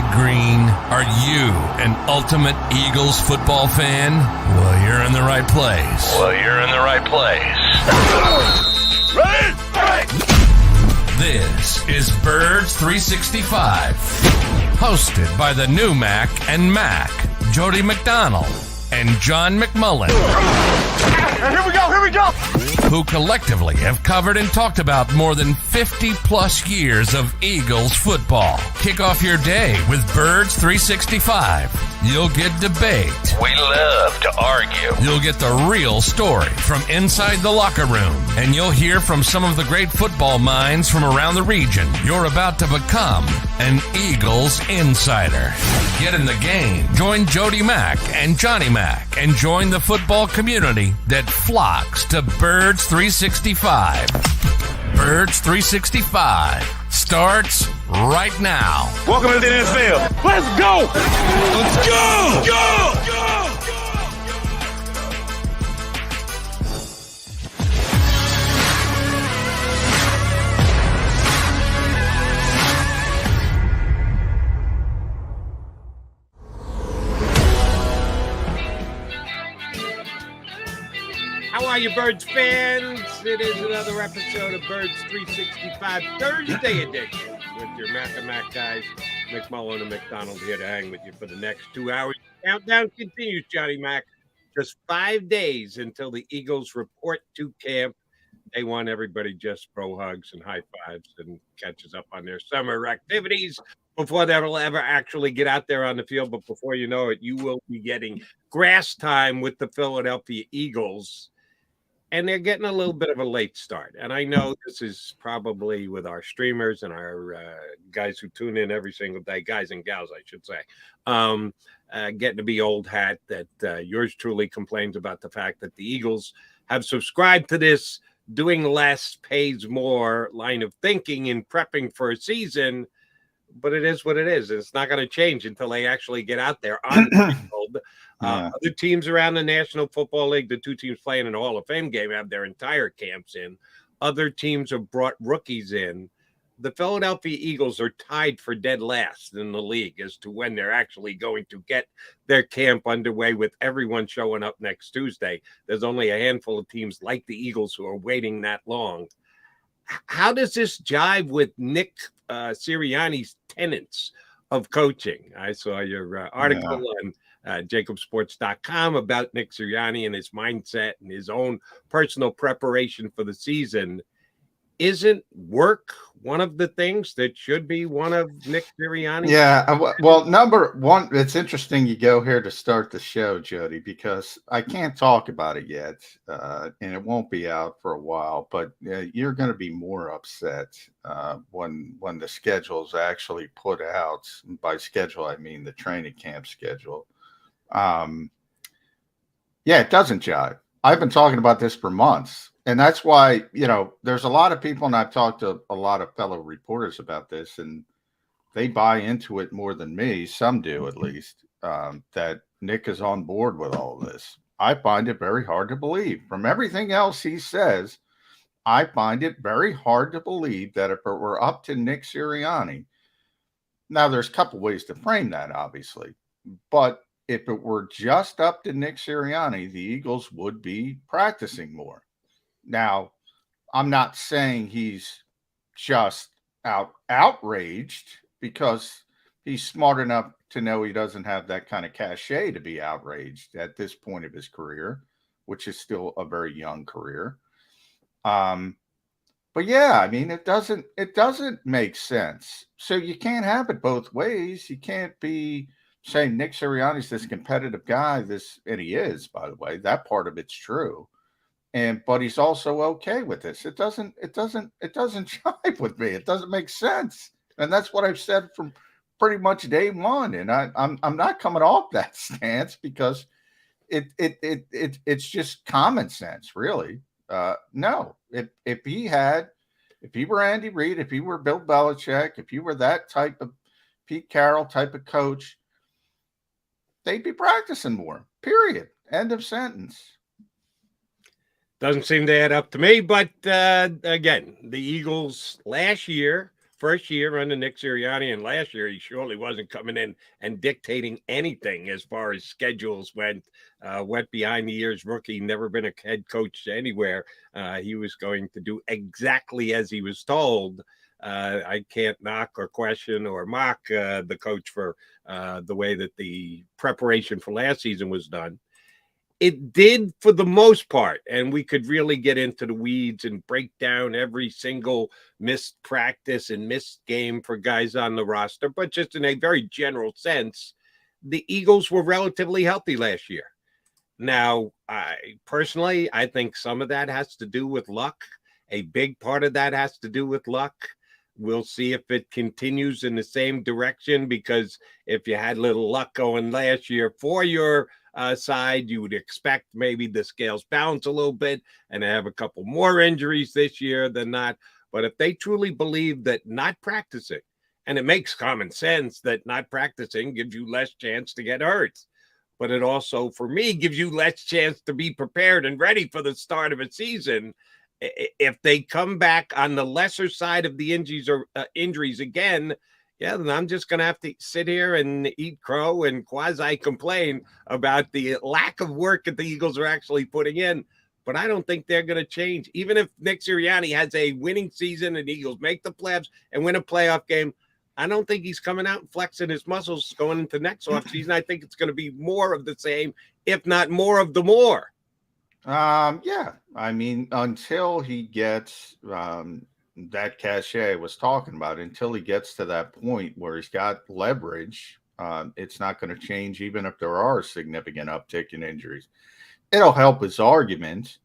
bleed green? Are you an ultimate Eagles football fan? Well, you're in the right place. Ready? This is Birds 365, hosted by the new Mac and Mac, Jody McDonald and John McMullen. Here we go! Who collectively have covered and talked about more than 50-plus years of Eagles football. Kick off your day with Birds 365. You'll get debate. We love to argue. You'll get the real story from inside the locker room. And you'll hear from some of the great football minds from around the region. You're about to become an Eagles insider. Get in the game. Join Jody Mack and Johnny Mack and join the football community that flocks to Birds 365. Birds 365 starts right now. Welcome to the NFL. Let's go! Let's go! Go! How are you, Birds fans? It is another episode of Birds 365 Thursday edition with your Mac and Mac guys, McMullen and McDonald, here to hang with you for the next 2 hours. Countdown continues, Johnny Mac. Just 5 days until the Eagles report to camp. Day one, everybody just bro hugs and high fives and catches up on their summer activities before they'll ever actually get out there on the field. But before you know it, you will be getting grass time with the Philadelphia Eagles. And they're getting a little bit of a late start. And I know this is probably with our streamers and our guys who tune in every single day, guys and gals, I should say, getting to be old hat that yours truly complains about the fact that the Eagles have subscribed to this doing less pays more line of thinking in prepping for a season. But it is what it is. It's not going to change until they actually get out there on the field. Other teams around the National Football League, the two teams playing in the Hall of Fame game, have their entire camps in. Other teams have brought rookies in. The Philadelphia Eagles are tied for dead last in the league as to when they're actually going to get their camp underway, with everyone showing up next Tuesday. There's only a handful of teams like the Eagles who are waiting that long. How does this jive with Nick Sirianni's tenets of coaching? I saw your article on JAKIBSports.com about Nick Sirianni and his mindset and his own personal preparation for the season. Isn't work one of the things that should be one of Nick Sirianni? Yeah, well, number one, it's interesting you go here to start the show, Jody, because I can't talk about it yet, and it won't be out for a while, but you're going to be more upset when the schedule is actually put out. By schedule, I mean the training camp schedule. Yeah, it doesn't jive. I've been talking about this for months. And that's why, there's a lot of people, and I've talked to a lot of fellow reporters about this, and they buy into it more than me. Some do, at least, that Nick is on board with all of this. I find it very hard to believe. From everything else he says, I find it very hard to believe that if it were up to Nick Sirianni, now there's a couple ways to frame that, obviously, but if it were just up to Nick Sirianni, the Eagles would be practicing more. Now, I'm not saying he's just outraged, because he's smart enough to know he doesn't have that kind of cachet to be outraged at this point of his career, which is still a very young career. But yeah, I mean, it doesn't make sense. So you can't have it both ways. You can't be saying Nick Sirianni's this competitive guy, and he is, by the way. That part of it's true. But he's also okay with this. It doesn't jive with me. It doesn't make sense. And that's what I've said from pretty much day one. And I'm not coming off that stance, because it's just common sense, really. No, if he were Andy Reid, if he were Bill Belichick, if he were that type of Pete Carroll type of coach, they'd be practicing more, period. End of sentence. Doesn't seem to add up to me, but again, the Eagles last year first year under Nick Sirianni, and last year he surely wasn't coming in and dictating anything as far as schedules went. Went behind the ears rookie, never been a head coach anywhere. He was going to do exactly as he was told. I can't knock or question or mock the coach for the way that the preparation for last season was done. It did for the most part, and we could really get into the weeds and break down every single missed practice and missed game for guys on the roster. But just in a very general sense, the Eagles were relatively healthy last year. Now, I think some of that has to do with luck. A big part of that has to do with luck. We'll see if it continues in the same direction, because if you had little luck going last year for your side, you would expect maybe the scales bounce a little bit and have a couple more injuries this year than not. But if they truly believe that not practicing, and it makes common sense that not practicing gives you less chance to get hurt, but it also, for me, gives you less chance to be prepared and ready for the start of a season. If they come back on the lesser side of the injuries again, yeah, then I'm just going to have to sit here and eat crow and quasi complain about the lack of work that the Eagles are actually putting in. But I don't think they're going to change. Even if Nick Sirianni has a winning season and the Eagles make the playoffs and win a playoff game, I don't think he's coming out and flexing his muscles going into next offseason. I think it's going to be more of the same, if not more of the more. Yeah, I mean, until he gets that cachet I was talking about, until he gets to that point where he's got leverage, it's not going to change, even if there are a significant uptick in injuries. It'll help his argument.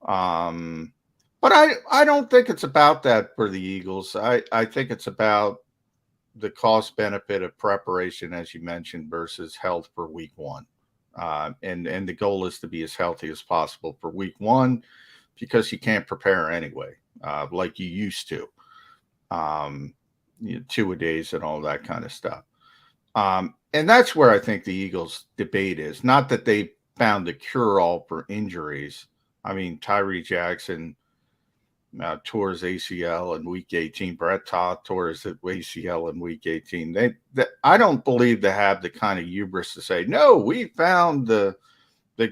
But I don't think it's about that for the Eagles. I think it's about the cost benefit of preparation, as you mentioned, versus health for week one. And the goal is to be as healthy as possible for week one, because you can't prepare anyway, like you used to, 2-a-days and all that kind of stuff. And that's where I think the Eagles' debate is. Not that they found the cure-all for injuries. I mean, Tyree Jackson tore his ACL in week 18. Brett Toth tore his ACL in week 18. I don't believe they have the kind of hubris to say, no, we found the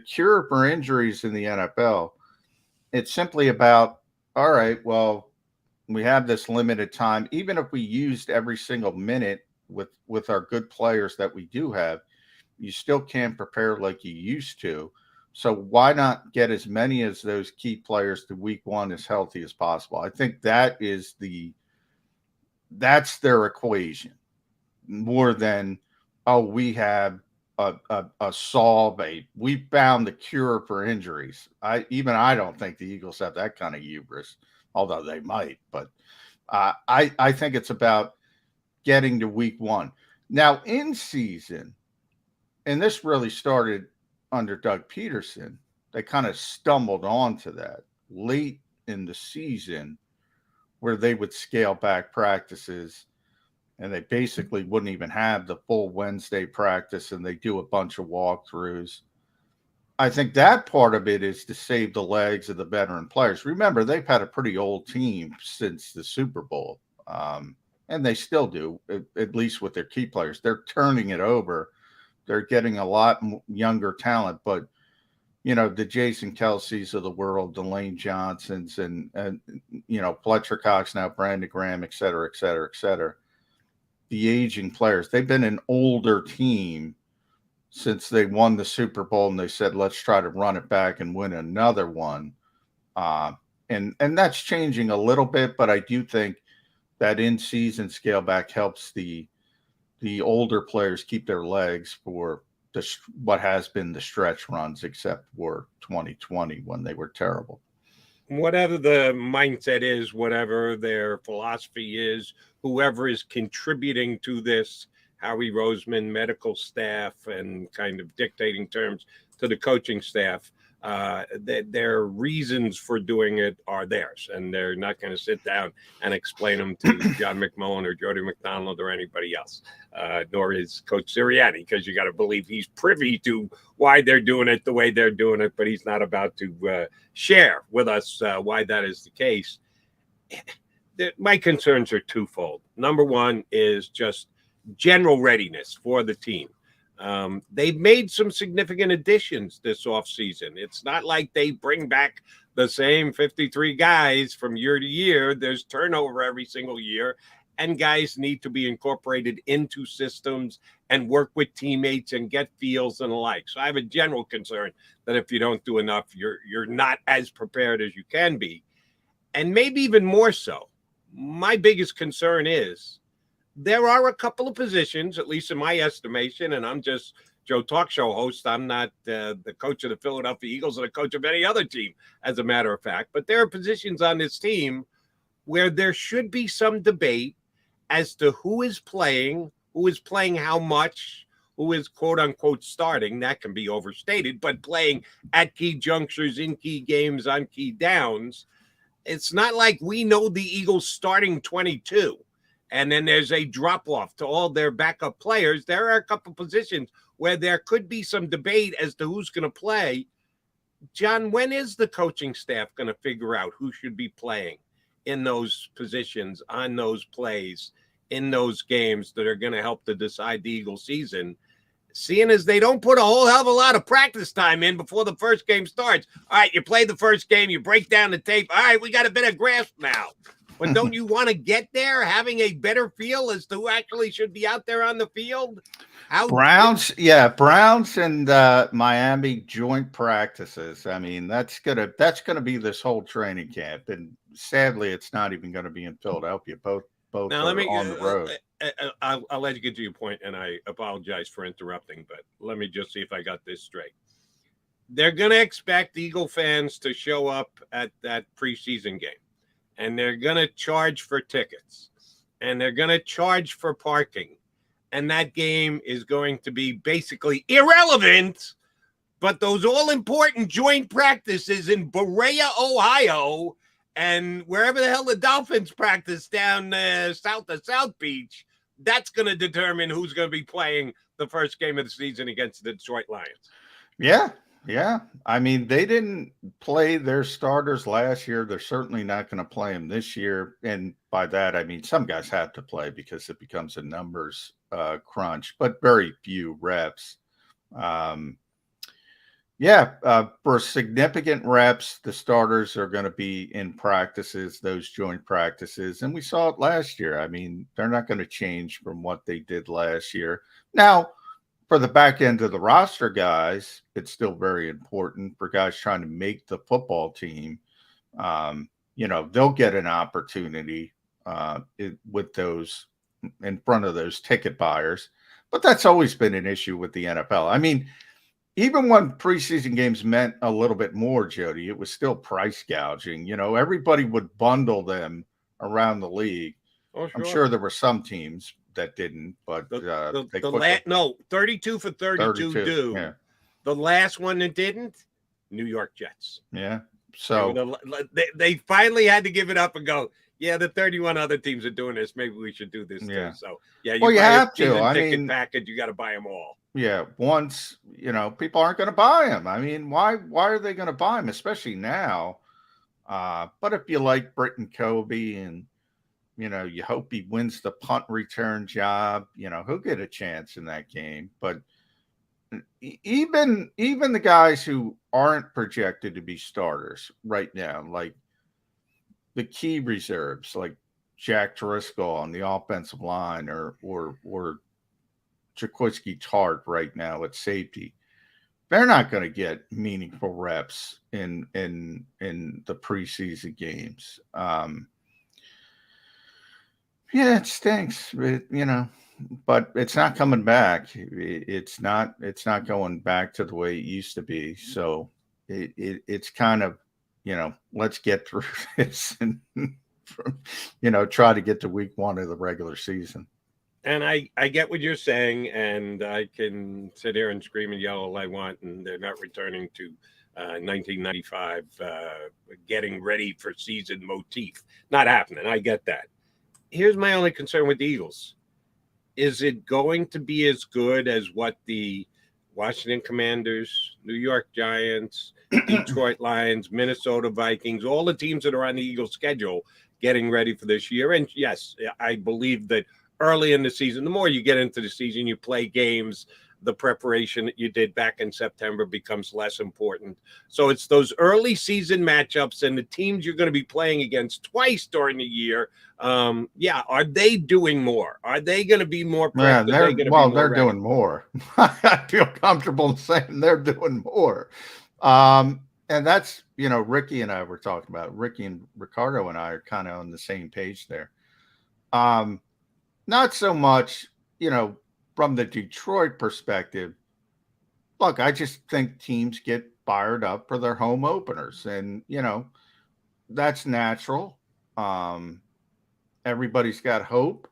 cure for injuries in the NFL. It's simply about, all right, well, we have this limited time. Even if we used every single minute with our good players that we do have, you still can't prepare like you used to. So why not get as many as those key players to week one as healthy as possible? I think that's their equation, more than, oh, we have we found the cure for injuries. I don't think the Eagles have that kind of hubris, although they might. But I think it's about getting to week one. Now, in season, and this really started under Doug Peterson, they kind of stumbled onto that late in the season, where they would scale back practices, and they basically wouldn't even have the full Wednesday practice, and they do a bunch of walkthroughs. I think that part of it is to save the legs of the veteran players. Remember, they've had a pretty old team since the Super Bowl, and they still do, at least with their key players. They're turning it over. They're getting a lot younger talent, but the Jason Kelce's of the world, the Lane Johnsons, and Fletcher Cox now, Brandon Graham, et cetera, et cetera, et cetera. The aging players, they've been an older team since they won the Super Bowl, and they said, let's try to run it back and win another one. And that's changing a little bit, but I do think that in-season scale back helps the older players keep their legs for what has been the stretch runs, except for 2020 when they were terrible. Whatever the mindset is, whatever their philosophy is, whoever is contributing to this, Howie Roseman, medical staff, and kind of dictating terms to the coaching staff, their reasons for doing it are theirs, and they're not going to sit down and explain them to John McMullen or Jody McDonald or anybody else, nor is Coach Sirianni, because you got to believe he's privy to why they're doing it the way they're doing it, but he's not about to share with us why that is the case. My concerns are twofold. Number one is just general readiness for the team. They've made some significant additions this offseason. It's not like they bring back the same 53 guys from year to year. There's turnover every single year, and guys need to be incorporated into systems and work with teammates and get feels and the like. So I have a general concern that if you don't do enough, you're not as prepared as you can be. And maybe even more so, my biggest concern is there are a couple of positions, at least in my estimation, and I'm just Joe Talk Show host. I'm not the coach of the Philadelphia Eagles or the coach of any other team, as a matter of fact. But there are positions on this team where there should be some debate as to who is playing how much, who is quote unquote starting. That can be overstated, but playing at key junctures, in key games, on key downs. It's not like we know the Eagles starting 22 and then there's a drop off to all their backup players. There are a couple positions where there could be some debate as to who's going to play. John, when is the coaching staff going to figure out who should be playing in those positions, on those plays, in those games that are going to help to decide the Eagles season? Seeing as they don't put a whole hell of a lot of practice time in before the first game starts. All right, you play the first game, you break down the tape. All right, we got a bit of grasp now. But don't you want to get there having a better feel as to who actually should be out there on the field? Browns and Miami joint practices. I mean, that's gonna be this whole training camp, and sadly, it's not even going to be in Philadelphia. Both now, are on the road. I'll let you get to your point, and I apologize for interrupting, but let me just see if I got this straight. They're going to expect Eagle fans to show up at that preseason game, and they're going to charge for tickets, and they're going to charge for parking, and that game is going to be basically irrelevant, but those all-important joint practices in Berea, Ohio, and wherever the hell the Dolphins practice down south of South Beach, that's going to determine who's going to be playing the first game of the season against the Detroit Lions. Yeah. I mean, they didn't play their starters last year. They're certainly not going to play them this year. And by that, I mean, some guys have to play because it becomes a numbers crunch, but very few reps. For significant reps, the starters are going to be in practices, those joint practices. And we saw it last year. I mean, they're not going to change from what they did last year. Now, for the back end of the roster guys, it's still very important for guys trying to make the football team. They'll get an opportunity with those in front of those ticket buyers. But that's always been an issue with the NFL. I mean, even when preseason games meant a little bit more, Jody, it was still price gouging. Everybody would bundle them around the league. Oh, sure. I'm sure there were some teams that didn't, but 32 for 32 do. Yeah. The last one that didn't, New York Jets. Yeah. So they finally had to give it up and go, yeah, the 31 other teams are doing this. Maybe we should do this too. So you have to. I mean, package, you got to buy them all. Yeah, once people aren't going to buy them. I mean, why are they going to buy them, especially now? But if you like Britton Kobe and you hope he wins the punt return job, he'll get a chance in that game. But even the guys who aren't projected to be starters right now, like the key reserves, like Jack Driscoll on the offensive line, or Jaquiski Tart right now at safety, they're not going to get meaningful reps in the preseason games. It stinks, but it's not coming back. It's not going back to the way it used to be. So it's kind of, let's get through this and, try to get to week 1 of the regular season. And I get what you're saying, and I can sit here and scream and yell all I want, and they're not returning to 1995 getting ready for season motif. Not happening. I get that. Here's my only concern with the Eagles. Is it going to be as good as what the Washington Commanders, New York Giants, Detroit Lions, Minnesota Vikings, all the teams that are on the Eagles schedule getting ready for this year. And yes, I believe that early in the season, the more you get into the season, you play games, the preparation that you did back in September becomes less important. So it's those early season matchups and the teams you're going to be playing against twice during the year. Are they doing more? Are they going to be more prepped? They're doing more. I feel comfortable saying they're doing more. And that's, Ricky and I were talking about. Ricky and Ricardo and I are kind of on the same page there. Not so much, from the Detroit perspective. Look, I just think teams get fired up for their home openers, and that's natural. Everybody's got hope,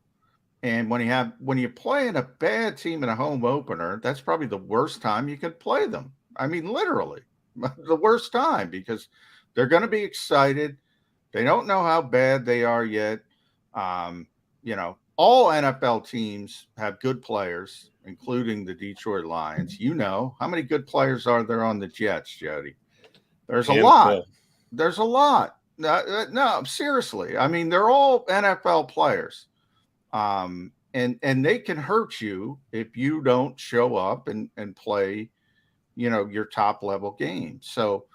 and when you play in a bad team in a home opener, that's probably the worst time you could play them. I mean, literally the worst time, because they're going to be excited. They don't know how bad they are yet. All NFL teams have good players, including the Detroit Lions. How many good players are there on the Jets, Jody? There's a lot. There's a lot. No, seriously. I mean, they're all NFL players. And they can hurt you if you don't show up and play, your top level game. So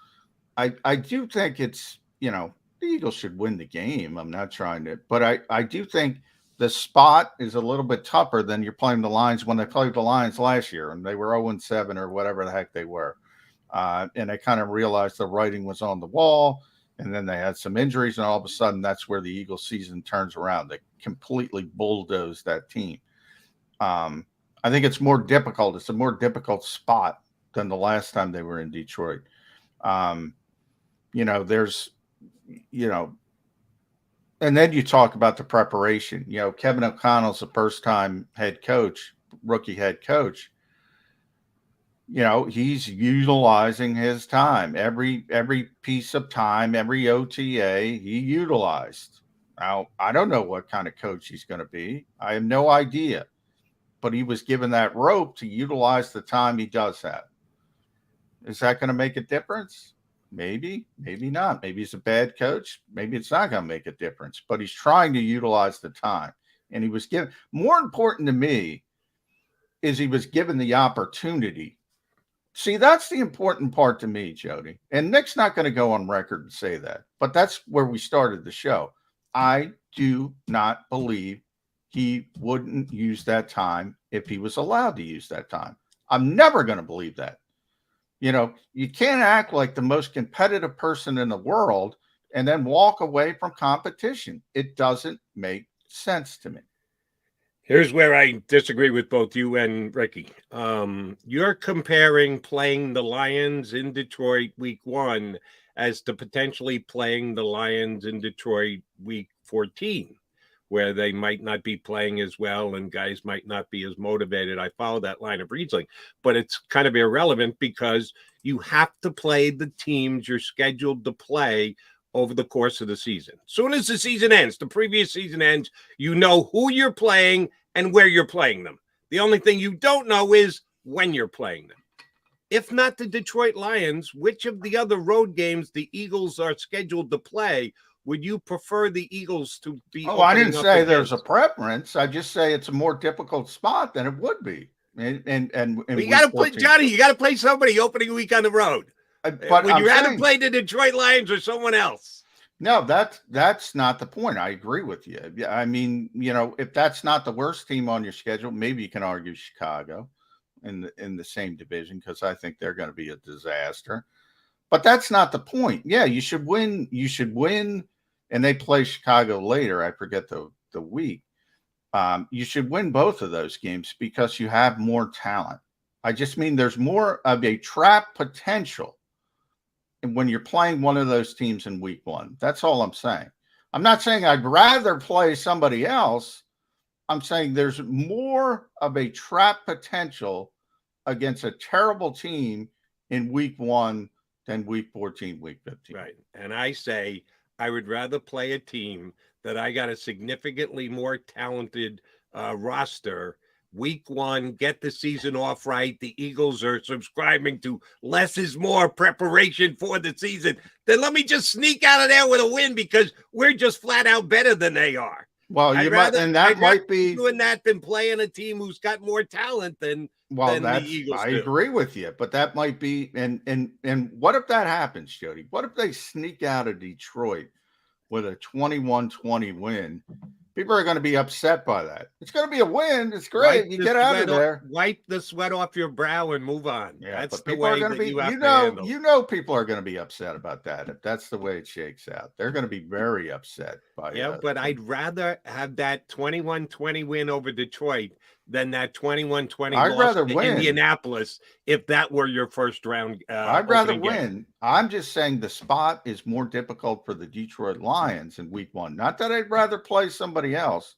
I do think it's, the Eagles should win the game. I'm not trying to, but I do think the spot is a little bit tougher than you're playing the Lions when they played the Lions last year, and they were 0-7 or whatever the heck they were. And they kind of realized the writing was on the wall, and then they had some injuries, and all of a sudden that's where the Eagles season turns around. They completely bulldozed that team. I think it's more difficult. It's a more difficult spot than the last time they were in Detroit. And then you talk about the preparation. Kevin O'Connell's the first-time rookie head coach. He's utilizing his time. Every piece of time, every OTA, he utilized. Now, I don't know what kind of coach he's going to be. I have no idea. But he was given that rope to utilize the time he does have. Is that going to make a difference? Maybe, maybe not. Maybe he's a bad coach. Maybe it's not going to make a difference, but he's trying to utilize the time. And he was given, more important to me, is he was given the opportunity. See, that's the important part to me, Jody. And Nick's not going to go on record and say that, but that's where we started the show. I do not believe he wouldn't use that time if he was allowed to use that time. I'm never going to believe that. You can't act like the most competitive person in the world and then walk away from competition. It doesn't make sense to me. Here's where I disagree with both you and Ricky. You're comparing playing the Lions in Detroit week 1 as to potentially playing the Lions in Detroit week 14, where they might not be playing as well and guys might not be as motivated. I follow that line of reasoning, but it's kind of irrelevant because you have to play the teams you're scheduled to play over the course of the season. As soon as the season ends, the previous season ends, you know who you're playing and where you're playing them. The only thing you don't know is when you're playing them. If not the Detroit Lions, which of the other road games the Eagles are scheduled to play would you prefer the Eagles to be? Oh, I didn't say there's a preference. I just say it's a more difficult spot than it would be. And you got to play, Johnny. You got to play somebody opening week on the road. But would you rather play the Detroit Lions or someone else? No, that's not the point. I agree with you. I mean, if that's not the worst team on your schedule, maybe you can argue Chicago in the same division, because I think they're going to be a disaster. But that's not the point. Yeah, you should win. You should win. And they play Chicago later. I forget the week. You should win both of those games because you have more talent. I just mean there's more of a trap potential when you're playing one of those teams in week 1. That's all I'm saying. I'm not saying I'd rather play somebody else. I'm saying there's more of a trap potential against a terrible team in week 1 than week 14, week 15. Right. And I say I would rather play a team that I got a significantly more talented roster week one, get the season off right. The Eagles are subscribing to less is more preparation for the season. Then let me just sneak out of there with a win because we're just flat out better than they are. Well, I'd that might be doing that than playing a team who's got more talent than the Eagles I do. agree with you, but that might be and what if that happens, Jody? What if they sneak out of Detroit with a 21-20 win? People are going to be upset by that. It's going to be a win. It's great. You get out of there. Wipe the sweat off your brow and move on. Yeah, that's the people way are going to be. You know, people are going to be upset about that if that's the way it shakes out. They're going to be very upset by it. Yeah, but I'd rather have that 21-20 win over Detroit than that 21-20 loss to Indianapolis if that were your first round. I'd rather win. Game. I'm just saying the spot is more difficult for the Detroit Lions in week one. Not that I'd rather play somebody else.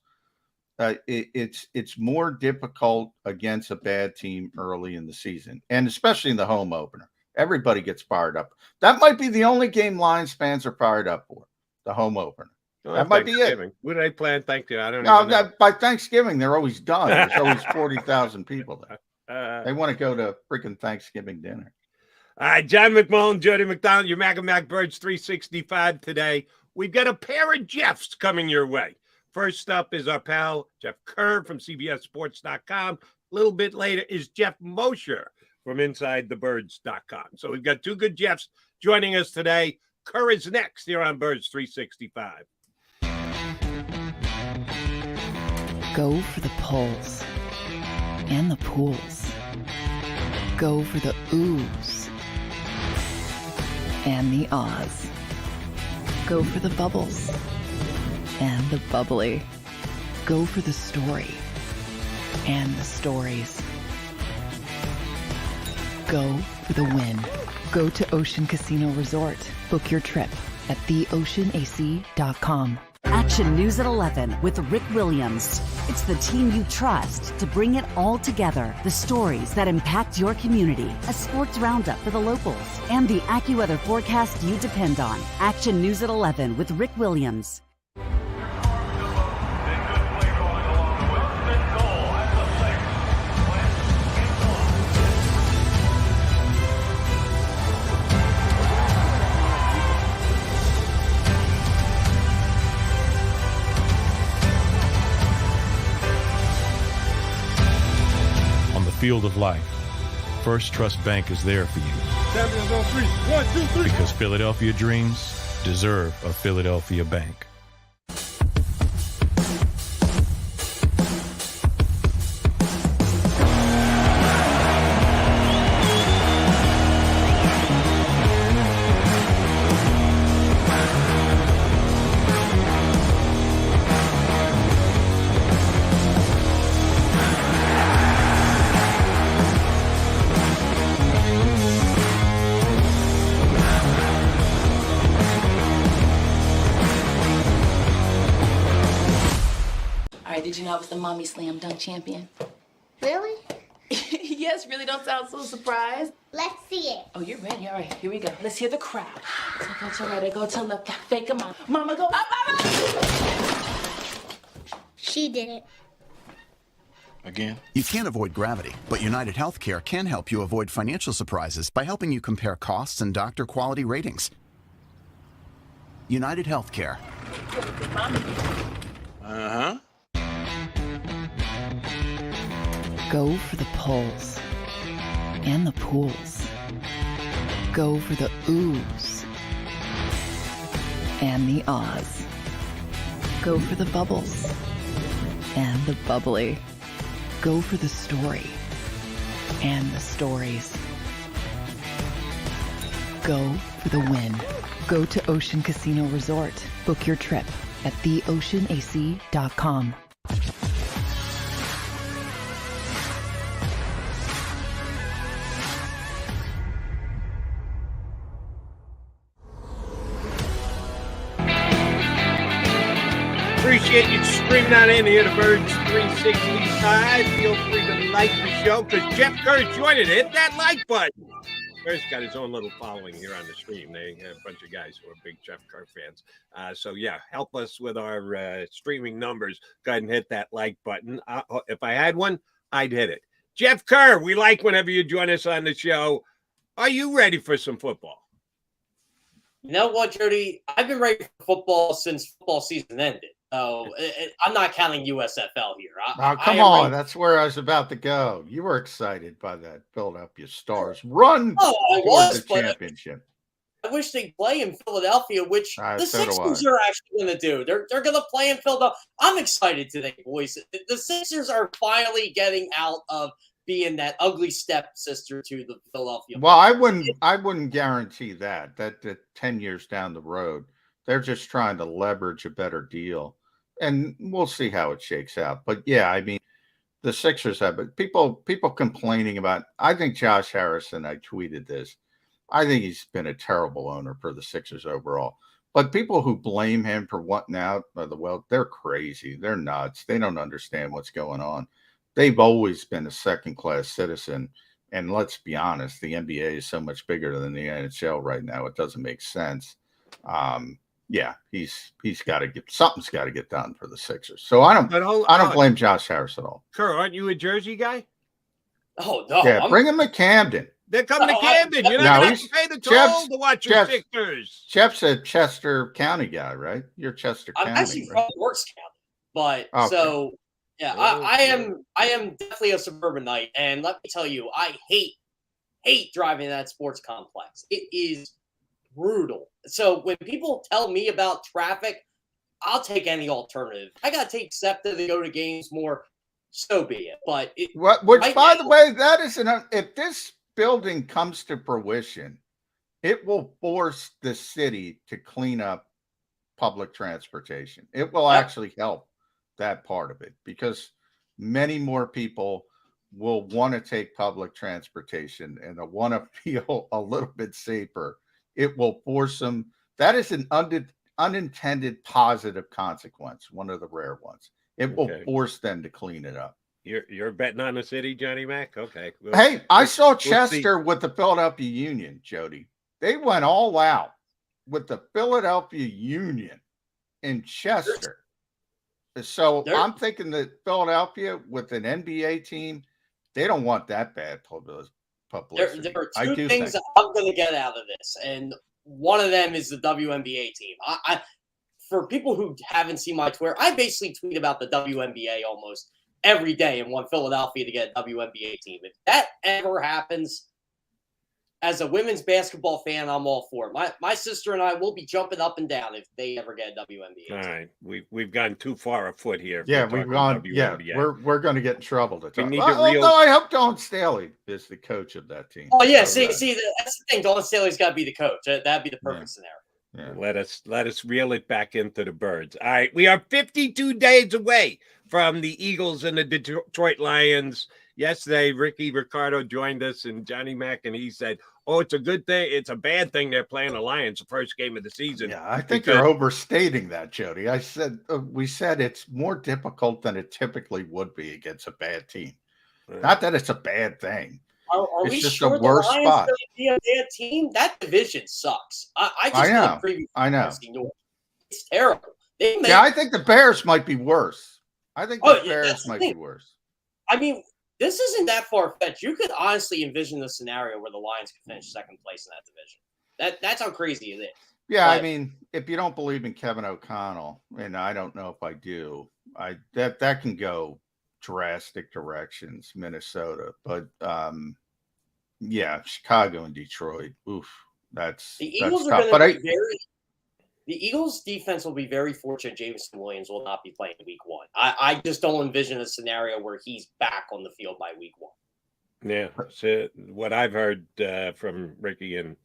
It's more difficult against a bad team early in the season, and especially in the home opener. Everybody gets fired up. That might be the only game Lions fans are fired up for, the home opener. That might be it. What did I plan? Thank you. I don't know. By Thanksgiving, they're always done. There's always 40,000 people there. They want to go to freaking Thanksgiving dinner. All right, John McMullen, Jody McDonald, your Mac Birds 365 today. We've got a pair of Jeffs coming your way. First up is our pal, Jeff Kerr from CBSSports.com. A little bit later is Jeff Mosher from InsideTheBirds.com. So we've got two good Jeffs joining us today. Kerr is next here on Birds 365. Go for the pulls and the pools. Go for the oohs and the ahs. Go for the bubbles and the bubbly. Go for the story and the stories. Go for the win. Go to Ocean Casino Resort. Book your trip at theoceanac.com. Action News at 11 with Rick Williams. It's the team you trust to bring it all together. The stories that impact your community. A sports roundup for the locals. And the AccuWeather forecast you depend on. Action News at 11 with Rick Williams. Field of life, First Trust Bank is there for you. Champions on three. 1, 2, 3. Because Philadelphia dreams deserve a Philadelphia bank. Did you know I was the Mommy Slam Dunk Champion? Really? Yes, really. Don't sound so surprised. Let's see it. Oh, you're ready. All right, here we go. Let's hear the crowd. So go to right, go to left. Fake 'em out. Mama, go up, up, up. She did it. Again? You can't avoid gravity, but United Healthcare can help you avoid financial surprises by helping you compare costs and doctor quality ratings. United Healthcare. Uh-huh. Go for the pulls and the pools. Go for the oohs and the ahs. Go for the bubbles and the bubbly. Go for the story and the stories. Go for the win. Go to Ocean Casino Resort. Book your trip at theoceanac.com. Appreciate you streaming on in here to Birds 365. Feel free to like the show because Jeff Kerr joined it. Hit that like button. Kerr's got his own little following here on the stream. They have a bunch of guys who are big Jeff Kerr fans. So, yeah, help us with our streaming numbers. Go ahead and hit that like button. If I had one, I'd hit it. Jeff Kerr, we like whenever you join us on the show. Are you ready for some football? You know what, Jody? I've been ready for football since football season ended. So I'm not counting USFL here. Come on. That's where I was about to go. You were excited by that Philadelphia Stars run towards the championship. I wish they'd play in Philadelphia, which the Sixers are actually going to do. They're going to play in Philadelphia. I'm excited today, boys. The Sixers are finally getting out of being that ugly stepsister to the Philadelphia. Well, I wouldn't guarantee that 10 years down the road, they're just trying to leverage a better deal, and we'll see how it shakes out. But yeah, I mean, the Sixers have it. People complaining about. I think Josh Harrison. I tweeted this. I think he's been a terrible owner for the Sixers overall. But people who blame him for wanting out of the well, they're crazy. They're nuts. They don't understand what's going on. They've always been a second-class citizen. And let's be honest, the NBA is so much bigger than the NHL right now. It doesn't make sense. Yeah, he's got to get something's got to get done for the Sixers. So I don't blame Josh Harris at all. Kerr, aren't you a Jersey guy? Oh no! Yeah, bring him to Camden. They're coming to Camden. You're not going to have to pay the toll to watch your Sixers. Jeff's a Chester County guy, right? You're Chester County. I'm actually from Works County, but so yeah, I am definitely a suburbanite, and let me tell you, I hate driving that sports complex. It is brutal. So when people tell me about traffic, I'll take any alternative. I got to take SEPTA to go to games more. So be it. But by the way, that is if this building comes to fruition, it will force the city to clean up public transportation. It will actually help that part of it because many more people will want to take public transportation and they'll want to feel a little bit safer. It will force them. That is an unintended positive consequence, one of the rare ones. It will force them to clean it up. You're betting on the city, Johnny Mac? Okay. Hey, I saw Chester with the Philadelphia Union, Jody. They went all out with the Philadelphia Union in Chester. So I'm thinking that Philadelphia with an NBA team, they don't want that bad publicity. There are two things that I'm going to get out of this, and one of them is the WNBA team. I for people who haven't seen my Twitter, I basically tweet about the WNBA almost every day and want Philadelphia to get a WNBA team. If that ever happens, as a women's basketball fan, I'm all for it. My sister and I will be jumping up and down if they ever get a WNBA team. All right. We've gone too far afoot here. Yeah, we've gone. Yeah, we're going to get in trouble to talk. Although I hope Dawn Staley is the coach of that team. Oh yeah, see, that's the thing. Dawn Staley's got to be the coach. That'd be the perfect scenario. Yeah. Let us reel it back into the birds. All right, we are 52 days away from the Eagles and the Detroit Lions. Yesterday, Ricky Ricardo joined us and Johnny Mac, and he said, "Oh, it's a good thing. It's a bad thing they're playing the Lions the first game of the season." Yeah, I think you're overstating that, Jody. We said it's more difficult than it typically would be against a bad team. Not that it's a bad thing. Are it's we just sure a worse the Lions spot. going to be a bad team? That division sucks. I know. It's terrible. I think the Bears might be worse. I think the Bears might be worse. I mean, this isn't that far-fetched. You could honestly envision the scenario where the Lions could finish second place in that division. That's how crazy it is. Yeah, I mean, if you don't believe in Kevin O'Connell, and I don't know if I do, that can go drastic directions, Minnesota. But yeah, Chicago and Detroit. Oof, that's the Eagles tough. are going to be the Eagles defense will be very fortunate Jameson Williams will not be playing week one. I just don't envision a scenario where he's back on the field by week one. Yeah. So what I've heard from Ricky and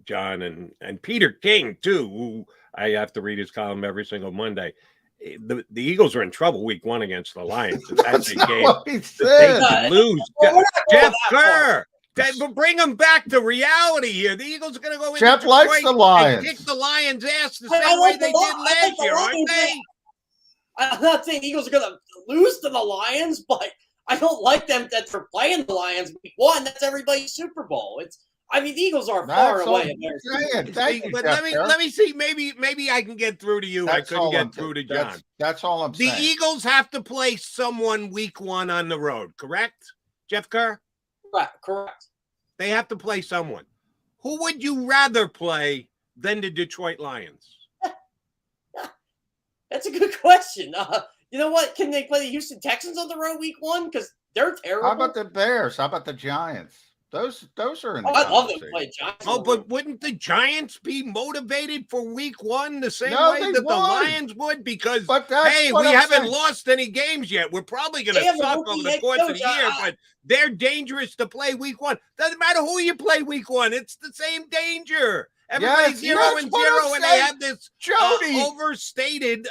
John and Peter King, too, who I have to read his column every single Monday. The Eagles are in trouble week one against the Lions. That's a game that they could lose. Jeff Kerr. Bring them back to reality here. The Eagles are going to go in Jeff likes the Lions. And kick the Lions' ass the same way they did last year, aren't they? I'm not saying Eagles are going to lose to the Lions, but I don't like them that they're playing the Lions week one. That's everybody's Super Bowl. I mean, the Eagles are far away. But let me see. Maybe I can get through to you. I couldn't get through to John. That's all I'm saying. The Eagles have to play someone week 1 on the road, correct, Jeff Kerr? Correct. They have to play someone. Who would you rather play than the Detroit Lions? That's a good question. You know what? Can they play the Houston Texans on the road week 1? Because they're terrible. How about the Bears? How about the Giants? Those are in the I love them play Giants. Oh, but wouldn't the Giants be motivated for week 1 the same way that the Lions would? Because, hey, we haven't lost any games yet. We're probably going to suck over the course of the year, but they're dangerous to play week 1. Doesn't matter who you play week 1. It's the same danger. Everybody's 0-0, and they have this overstated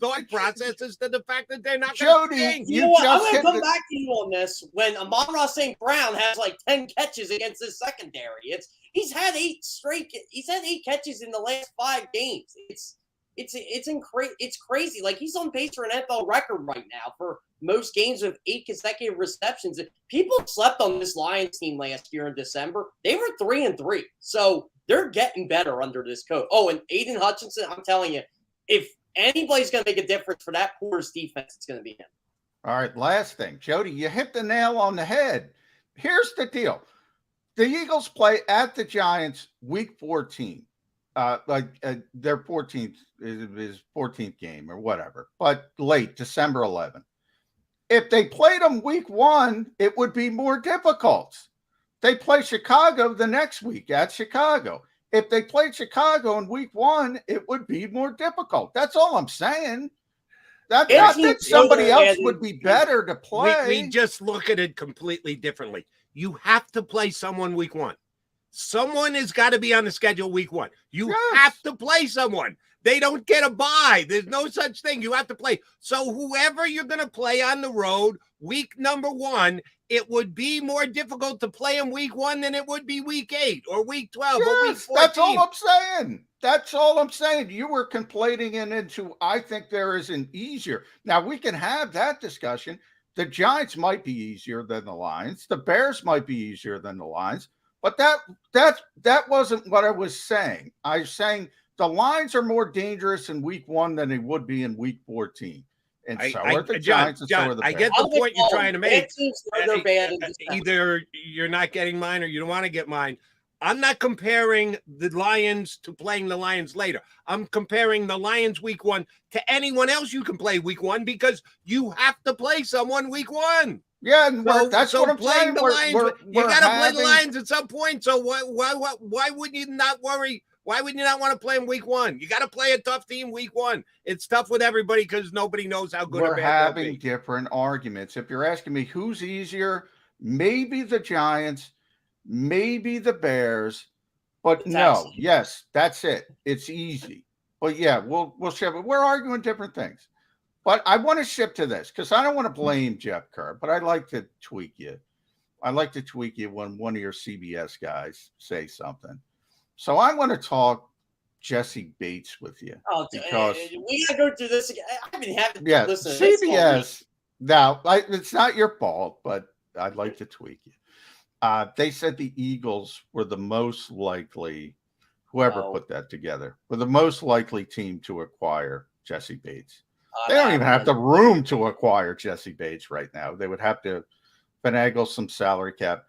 thought process as to the fact that they're not going to change. You know what? I'm going to come back to you on this when Amon-Ra St. Brown has like 10 catches against his secondary. He's had 8 catches in the last 5 games. It's crazy. Like, he's on pace for an NFL record right now for most games with 8 consecutive receptions. People slept on this Lions team last year in December. They were 3-3. So they're getting better under this coach. Oh, and Aiden Hutchinson, I'm telling you, if anybody's going to make a difference for that Coors defense, it's going to be him. All right, last thing. Jody, you hit the nail on the head. Here's the deal. The Eagles play at the Giants week 14. Their 14th is 14th game or whatever, but late, December 11th. If they played them week 1, it would be more difficult. They play Chicago the next week at Chicago. If they played Chicago in week 1, it would be more difficult. That's all I'm saying. Not that somebody else would be better to play. We just look at it completely differently. You have to play someone week 1. Someone has got to be on the schedule week 1. You have to play someone. They don't get a bye. There's no such thing. You have to play. So whoever you're going to play on the road, week number 1, it would be more difficult to play in week 1 than it would be week 8 or week 12 or week 14. That's all I'm saying. That's all I'm saying. You were conflating it into, I think there is an easier. Now, we can have that discussion. The Giants might be easier than the Lions. The Bears might be easier than the Lions. But that wasn't what I was saying. I was saying the Lions are more dangerous in week 1 than they would be in week 14. And so are the Giants and so are the Bears. I get the point you're trying to make. Either you're not getting mine or you don't want to get mine. I'm not comparing the Lions to playing the Lions later. I'm comparing the Lions week 1 to anyone else you can play week 1 because you have to play someone week 1. Yeah, that's what I'm saying. The Lions, you got to play the Lions at some point. So why would you not worry? Why would you not want to play them week 1? You got to play a tough team week 1. It's tough with everybody because nobody knows how good or bad we're having different arguments. If you're asking me who's easier, maybe the Giants, maybe the Bears, but yes, that's it. It's easy. But yeah, we'll shift it. We're arguing different things. But I want to shift to this because I don't want to blame Jeff Kerr, but I'd like to tweak you. I'd like to tweak you when one of your CBS guys say something. So I want to talk Jesse Bates with you. Oh, because we got to go through this again. I've been having to listen to CBS. Now, it's not your fault, but I'd like to tweak you. They said the Eagles were the most likely, whoever put that together, were the most likely team to acquire Jesse Bates. They don't even have the room to acquire Jesse Bates right now. They would have to finagle some salary cap.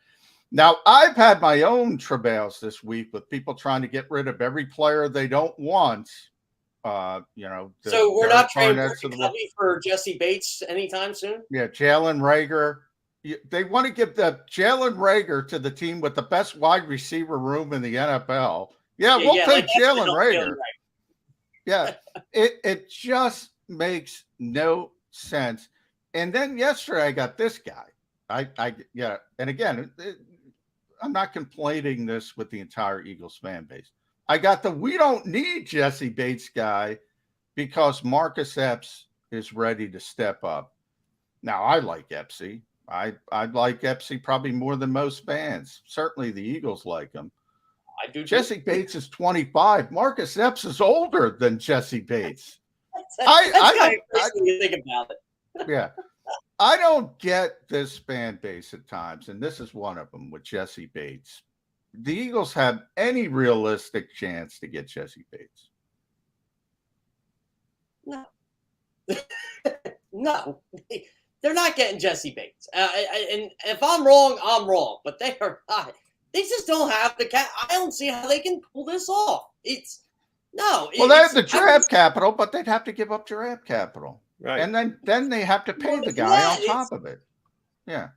Now, I've had my own travails this week with people trying to get rid of every player they don't want. So we're not trying for Jesse Bates anytime soon? Yeah, Jalen Reagor. They want to give the Jalen Reagor to the team with the best wide receiver room in the NFL. Yeah, we'll take Jalen Reagor. Right. Yeah, it just makes no sense. And then yesterday I got this guy. And again, I'm not complaining this with the entire Eagles fan base. I got the we don't need Jesse Bates guy because Marcus Epps is ready to step up. Now, I like Epsy. I like Epsy probably more than most fans. Certainly the Eagles like him. I do. Jesse Bates is 25. Marcus Epps is older than Jesse Bates. That's kind of crazy when you think about it. Yeah. I don't get this fan base at times, and this is one of them with Jesse Bates. the Eagles have any realistic chance to get Jesse Bates? No. No. They're not getting Jesse Bates. And if I'm wrong, I'm wrong. But they are not. They just don't have the cap. I don't see how they can pull this off. They have the draft capital, but they'd have to give up draft capital. Right. And then they have to pay the guy on top of it. Yeah.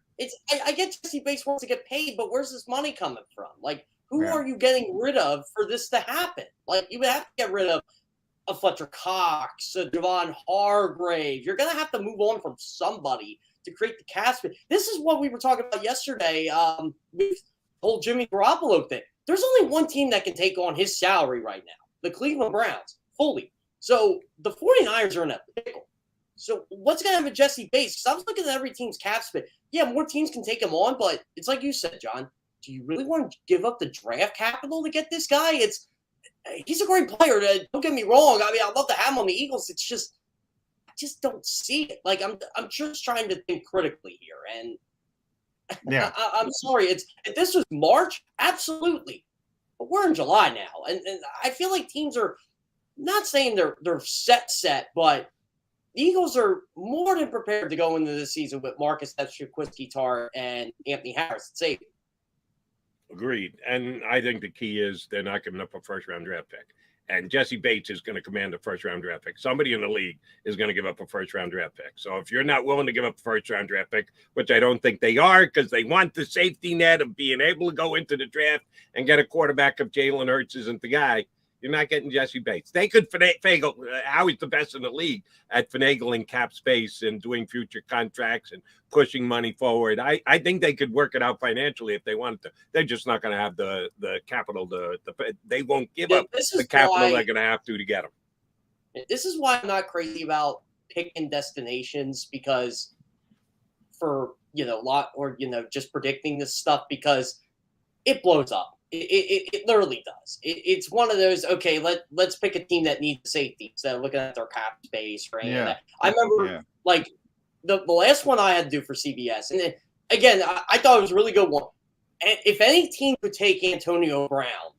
I get Jesse Bates wants to get paid, but where's this money coming from? Like, who are you getting rid of for this to happen? Like, you would have to get rid of a Fletcher Cox, a Javon Hargrave. You're going to have to move on from somebody to create the cast. This is what we were talking about yesterday with the whole Jimmy Garoppolo thing. There's only one team that can take on his salary right now, the Cleveland Browns, fully. So the 49ers are in a pickle. So what's going to happen with Jesse Bates? Because I was looking at every team's cap space. Yeah, more teams can take him on, but it's like you said, John. Do you really want to give up the draft capital to get this guy? He's a great player. Don't get me wrong. I mean, I'd love to have him on the Eagles. It's just, I just don't see it. Like, I'm just trying to think critically here. And yeah, I'm sorry. If this was March, absolutely. But we're in July now, and I feel like teams are not saying they're set, but the Eagles are more than prepared to go into the season with Marcus Epstein-Quisky-Tarr and Anthony Harris at safety. Agreed. And I think the key is they're not giving up a first-round draft pick. And Jesse Bates is going to command a first-round draft pick. Somebody in the league is going to give up a first-round draft pick. So if you're not willing to give up a first-round draft pick, which I don't think they are because they want the safety net of being able to go into the draft and get a quarterback if Jalen Hurts isn't the guy, you're not getting Jesse Bates. They could finagle. Howie's the best in the league at finagling cap space and doing future contracts and pushing money forward. I think they could work it out financially if they wanted to. They're just not going to have the capital. They won't give up the capital they're going to have to get them. This is why I'm not crazy about picking destinations because for, just predicting this stuff because it blows up. It literally does. It's one of those, okay, let's pick a team that needs safety instead of looking at their cap space or anything like that. I remember, like, the last one I had to do for CBS, and again, I thought it was a really good one. And if any team could take Antonio Brown,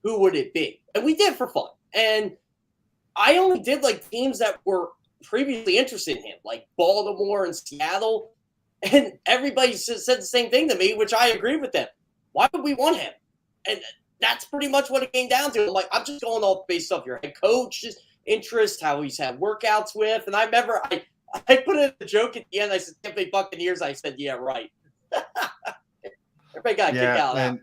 who would it be? And we did for fun. And I only did, like, teams that were previously interested in him, like Baltimore and Seattle. And everybody said the same thing to me, which I agree with them. Why would we want him? And that's pretty much what it came down to. I'm like, I'm just going off based off your head coach's interest, how he's had workouts with. And I remember I put in a joke at the end. I said, Tampa Bay Buccaneers. I said, yeah, right. Everybody got kicked out. And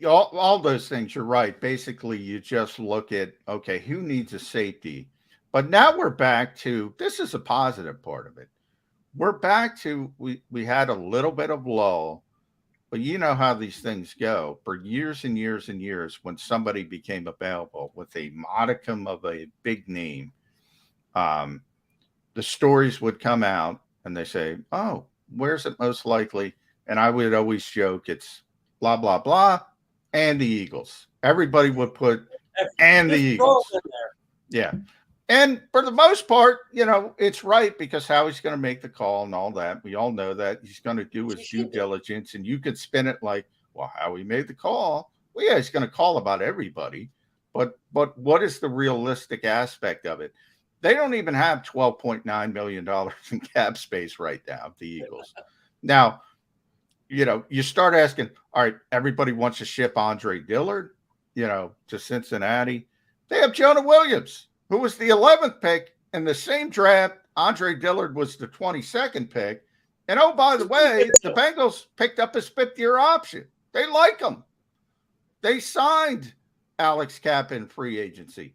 all those things, you're right. Basically, you just look at, okay, who needs a safety? But now we're back to, this is a positive part of it. We're back to, we had a little bit of lull. But you know how these things go. For years and years and years, when somebody became available with a modicum of a big name, the stories would come out and they say, oh, where's it most likely? And I would always joke, it's blah, blah, blah, and the Eagles. Everybody would put, and the Eagles. Yeah. And for the most part, it's right because Howie's going to make the call and all that. We all know that he's going to do his due diligence. And you could spin it like, well, Howie made the call. Well, yeah, he's going to call about everybody. But what is the realistic aspect of it? They don't even have $12.9 million in cap space right now, the Eagles. Now, you start asking, all right, everybody wants to ship Andre Dillard, to Cincinnati. They have Jonah Williams, who was the 11th pick in the same draft. Andre Dillard was the 22nd pick. And, oh, by the way, the Bengals picked up his fifth-year option. They like him. They signed Alex Kapp in free agency.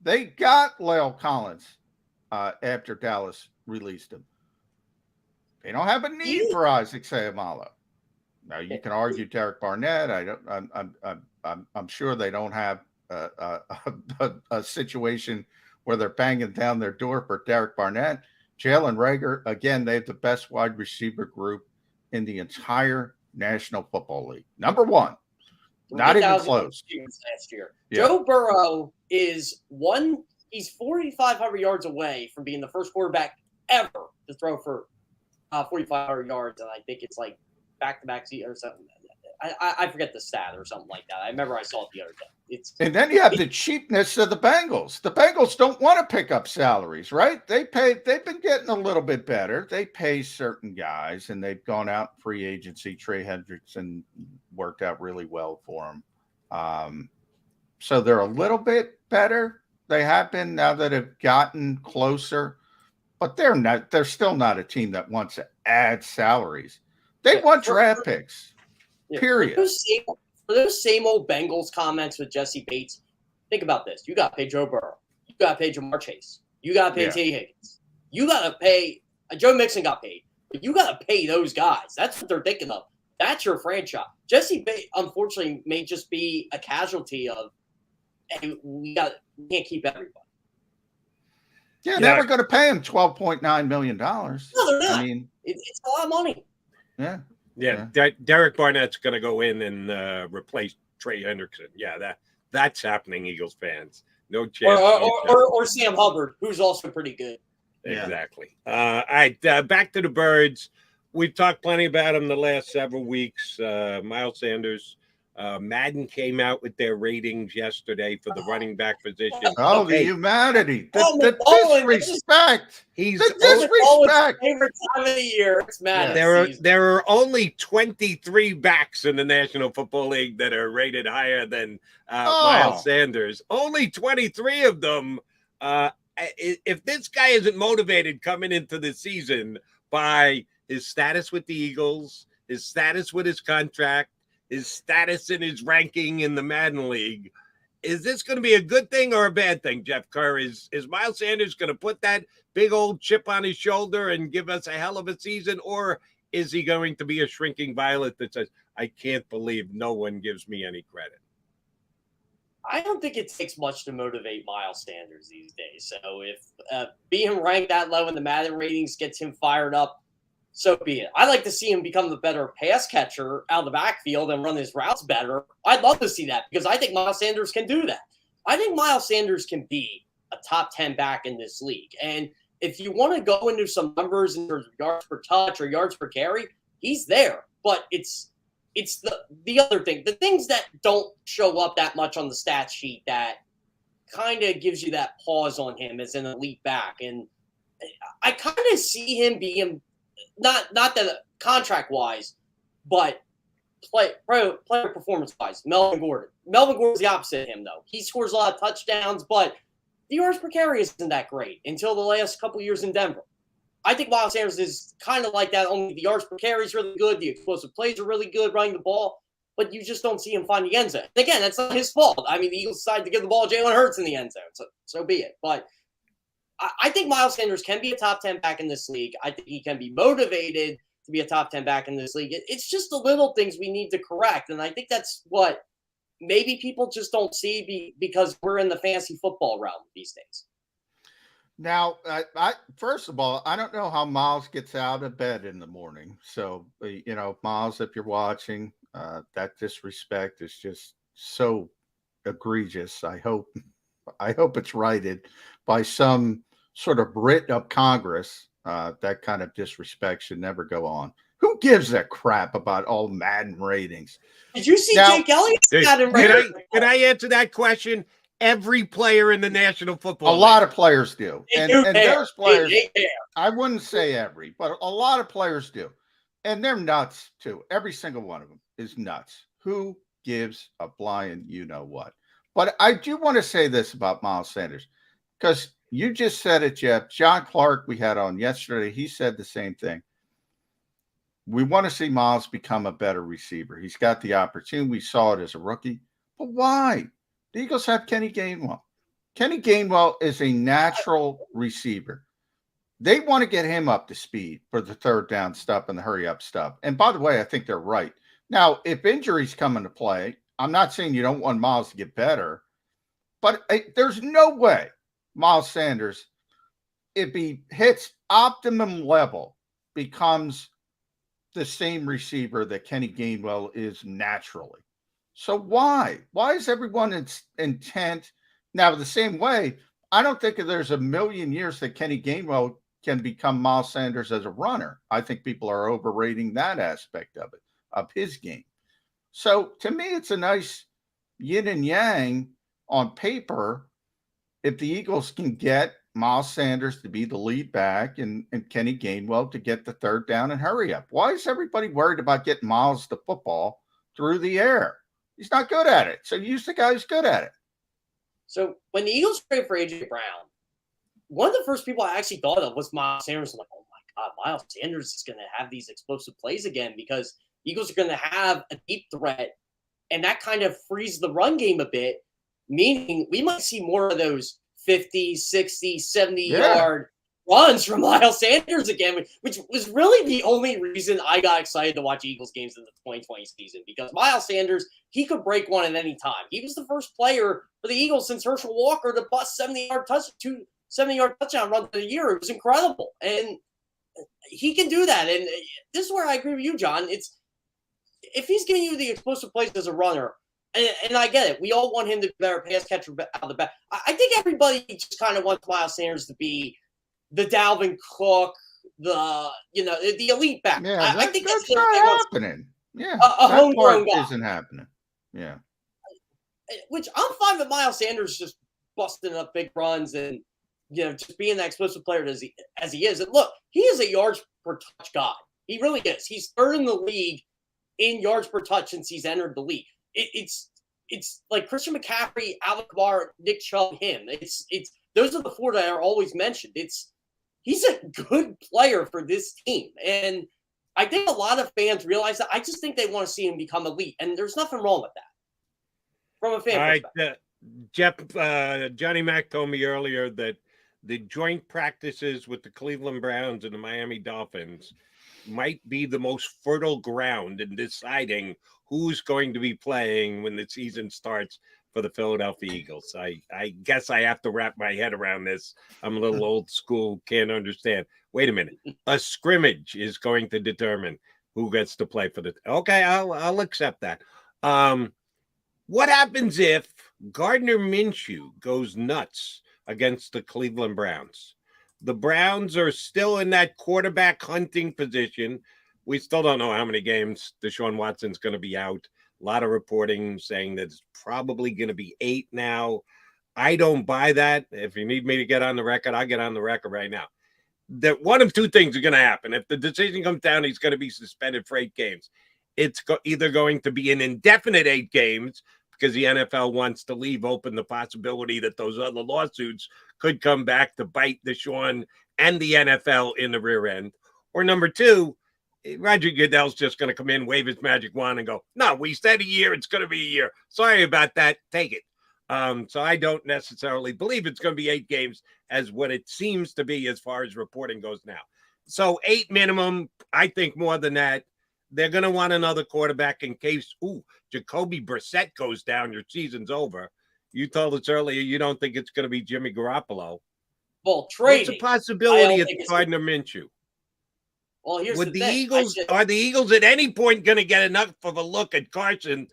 They got La'el Collins after Dallas released him. They don't have a need for Isaac Seumalo. Now, you can argue Derek Barnett. I'm sure they don't have a situation where they're banging down their door for Derek Barnett. Jalen Reagor, again, they have the best wide receiver group in the entire National Football League. Number one. Not even close. Last year. Yeah. Joe Burrow is he's 4,500 yards away from being the first quarterback ever to throw for 4,500 yards. And I think it's like back-to-back season or something. I forget the stat or something like that. I remember I saw it the other day. And then you have the cheapness of the Bengals. The Bengals don't want to pick up salaries, right? They've been getting a little bit better. They pay certain guys, and they've gone out in free agency. Trey Hendrickson worked out really well for them. So they're a little bit better. They have been now that have gotten closer, but they're still not a team that wants to add salaries. They want draft picks. Period. For those same old Bengals comments with Jesse Bates, think about this. You got to pay Joe Burrow. You got to pay Jamar Chase. You got to pay T. Higgins. You got to pay Joe Mixon got paid. But you got to pay those guys. That's what they're thinking of. That's your franchise. Jesse Bates, unfortunately, may just be a casualty of, hey, we can't keep everybody. Yeah, they were going to pay him $12.9 million. No, they're not. I mean, it's a lot of money. Yeah. Derek Barnett's going to go in and replace Trey Hendrickson. Yeah, that's happening, Eagles fans. No chance. Or Sam Hubbard, who's also pretty good. Exactly. All right, back to the Birds. We've talked plenty about them the last several weeks. Miles Sanders. Madden came out with their ratings yesterday for the running back position. Oh, the humanity. The disrespect. He's the disrespect. Favorite time of the year. It's Madden. There are only 23 backs in the National Football League that are rated higher than Miles Sanders. Only 23 of them. If this guy isn't motivated coming into the season by his status with the Eagles, his status with his contract, his status in his ranking in the Madden League, is this going to be a good thing or a bad thing, Jeff Kerr? Is Miles Sanders going to put that big old chip on his shoulder and give us a hell of a season, or is he going to be a shrinking violet that says, I can't believe no one gives me any credit? I don't think it takes much to motivate Miles Sanders these days. So if being ranked that low in the Madden ratings gets him fired up, so be it. I'd like to see him become the better pass catcher out of the backfield and run his routes better. I'd love to see that because I think Miles Sanders can do that. I think Miles Sanders can be a top 10 back in this league. And if you want to go into some numbers in terms of yards per touch or yards per carry, he's there. But it's the other thing, the things that don't show up that much on the stat sheet that kind of gives you that pause on him as an elite back. And I kind of see him being not that contract wise, but player performance wise. Melvin Gordon's the opposite of him though. He scores a lot of touchdowns, but the yards per carry isn't that great until the last couple years in Denver. I think Miles Sanders is kind of like that. Only the yards per carry is really good. The explosive plays are really good running the ball, but you just don't see him find the end zone. And again, that's not his fault. I mean, the Eagles decided to give the ball to Jalen Hurts in the end zone, so be it. But I think Miles Sanders can be a top 10 back in this league. I think he can be motivated to be a top 10 back in this league. It's just the little things we need to correct. And I think that's what maybe people just don't see because we're in the fantasy football realm these days. Now, first of all, I don't know how Miles gets out of bed in the morning. So, Miles, if you're watching, that disrespect is just so egregious. I hope it's righted by some sort of writ of Congress. That kind of disrespect should never go on. Who gives a crap about all Madden ratings? Did you see Jake Elliott's Madden ratings? Can I answer that question? Every player in the National Football League. A lot of players do. And those players, they I wouldn't say every, but a lot of players do. And they're nuts too. Every single one of them is nuts. Who gives a flying you-know-what? But I do want to say this about Miles Sanders, because you just said it, Jeff. John Clark, we had on yesterday, he said the same thing. We want to see Miles become a better receiver. He's got the opportunity. We saw it as a rookie. But why? The Eagles have Kenny Gainwell. Kenny Gainwell is a natural receiver. They want to get him up to speed for the third down stuff and the hurry-up stuff. And by the way, I think they're right. Now, if injuries come into play, I'm not saying you don't want Miles to get better, but there's no way Miles Sanders, if he hits optimum level, becomes the same receiver that Kenny Gainwell is naturally. So why? Why is everyone intent? Now, the same way, I don't think there's a million years that Kenny Gainwell can become Miles Sanders as a runner. I think people are overrating that aspect of it, of his game. So to me, it's a nice yin and yang on paper. If the Eagles can get Miles Sanders to be the lead back and Kenny Gainwell to get the third down and hurry up. Why is everybody worried about getting Miles the football through the air? He's not good at it. So use the guy who's good at it. So when the Eagles traded for A.J. Brown, one of the first people I actually thought of was Miles Sanders. I'm like, oh my God, Miles Sanders is going to have these explosive plays again because Eagles are going to have a deep threat, and that kind of frees the run game a bit, meaning we might see more of those 50, 60, 70-yard runs from Miles Sanders again, which was really the only reason I got excited to watch Eagles games in the 2020 season, because Miles Sanders, he could break one at any time. He was the first player for the Eagles since Herschel Walker to bust 70-yard touchdown run of the year. It was incredible. And he can do that. And this is where I agree with you, John. It's if he's giving you the explosive plays as a runner, and I get it, we all want him to be a better pass catcher out of the back. I think everybody just kind of wants Miles Sanders to be the Dalvin Cook, the elite back. Yeah, I think that's not happening. Yeah, a homegrown guy isn't happening. Yeah, which I'm fine with Miles Sanders just busting up big runs and just being that explosive player as he is. And look, he is a yards per touch guy. He really is. He's third in the league in yards per touch since he's entered the league. It's like Christian McCaffrey, Alvin Kamara, Nick Chubb, him. It's those are the four that are always mentioned. He's a good player for this team, and I think a lot of fans realize that. I just think they want to see him become elite, and there's nothing wrong with that from a fan perspective. Jeff, Johnny Mac told me earlier that the joint practices with the Cleveland Browns and the Miami Dolphins might be the most fertile ground in deciding who's going to be playing when the season starts for the Philadelphia Eagles. I guess I have to wrap my head around this. I'm a little old school, can't understand. Wait a minute. A scrimmage is going to determine who gets to play for the – okay, I'll accept that. What happens if Gardner Minshew goes nuts against the Cleveland Browns? The Browns are still in that quarterback hunting position. We still don't know how many games Deshaun Watson's going to be out. A lot of reporting saying that it's probably going to be 8 now. I don't buy that. If you need me to get on the record, I'll get on the record right now. That one of two things are going to happen. If the decision comes down, he's going to be suspended for 8 games. It's either going to be an indefinite 8 games because the NFL wants to leave open the possibility that those other lawsuits could come back to bite Deshaun and the NFL in the rear end. Or number 2, Roger Goodell's just going to come in, wave his magic wand and go, no, we said a year, it's going to be a year. Sorry about that. Take it. So I don't necessarily believe it's going to be 8 games as what it seems to be as far as reporting goes now. So 8 minimum, I think more than that. They're going to want another quarterback in case, Jacoby Brissett goes down, your season's over. You told us earlier you don't think it's going to be Jimmy Garoppolo. Well, trading. What's the possibility of Gardner Minshew? Well, here's Would the the thing. Eagles are the Eagles at any point going to get enough of a look at Carson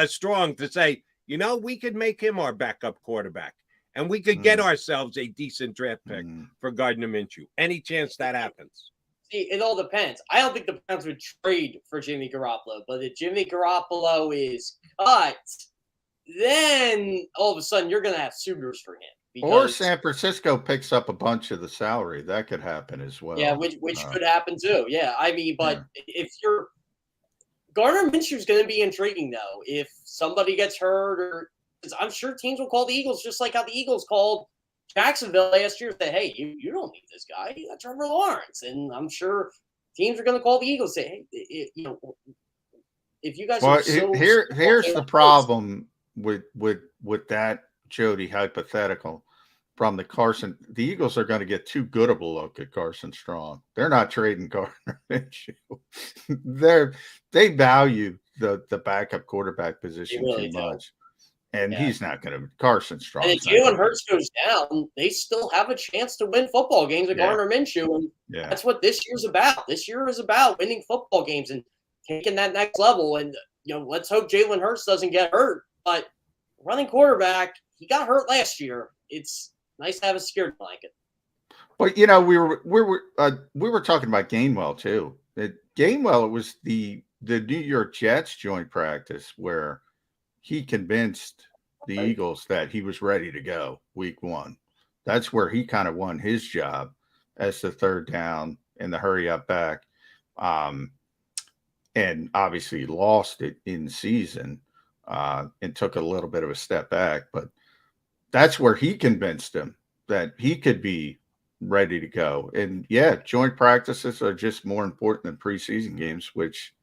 Strong to say, we could make him our backup quarterback and we could get ourselves a decent draft pick for Gardner Minshew? Any chance that happens? See, it all depends. I don't think the Browns would trade for Jimmy Garoppolo, but if Jimmy Garoppolo is cut, then all of a sudden you're going to have suitors for him. Or San Francisco picks up a bunch of the salary. That could happen as well. Yeah, which could happen too. Yeah, I mean, but if you're Gardner Minshew is going to be intriguing though. If somebody gets hurt, or I'm sure teams will call the Eagles just like how the Eagles called Jacksonville last year. Say, hey, you don't need this guy. You got Trevor Lawrence, and I'm sure teams are going to call the Eagles. Say, hey, if you guys. Well, here's the problem with that, Jody, hypothetical from the Eagles are going to get too good of a look at Carson Strong. They're not trading Gardner Minshew. They value the backup quarterback position too much. And he's not going to Carson Strong. And if Jalen Hurts goes down, they still have a chance to win football games with Gardner Minshew. And that's what this year's about. This year is about winning football games and taking that next level. And let's hope Jalen Hurts doesn't get hurt. But running quarterback, he got hurt last year. It's nice to have a security blanket. But we were talking about Gainwell too. Gainwell was the the New York Jets joint practice where he convinced the Eagles that he was ready to go week 1. That's where he kind of won his job as the third down and the hurry up back. And obviously lost it in season and took a little bit of a step back. But that's where he convinced him that he could be ready to go. And yeah, joint practices are just more important than preseason games, which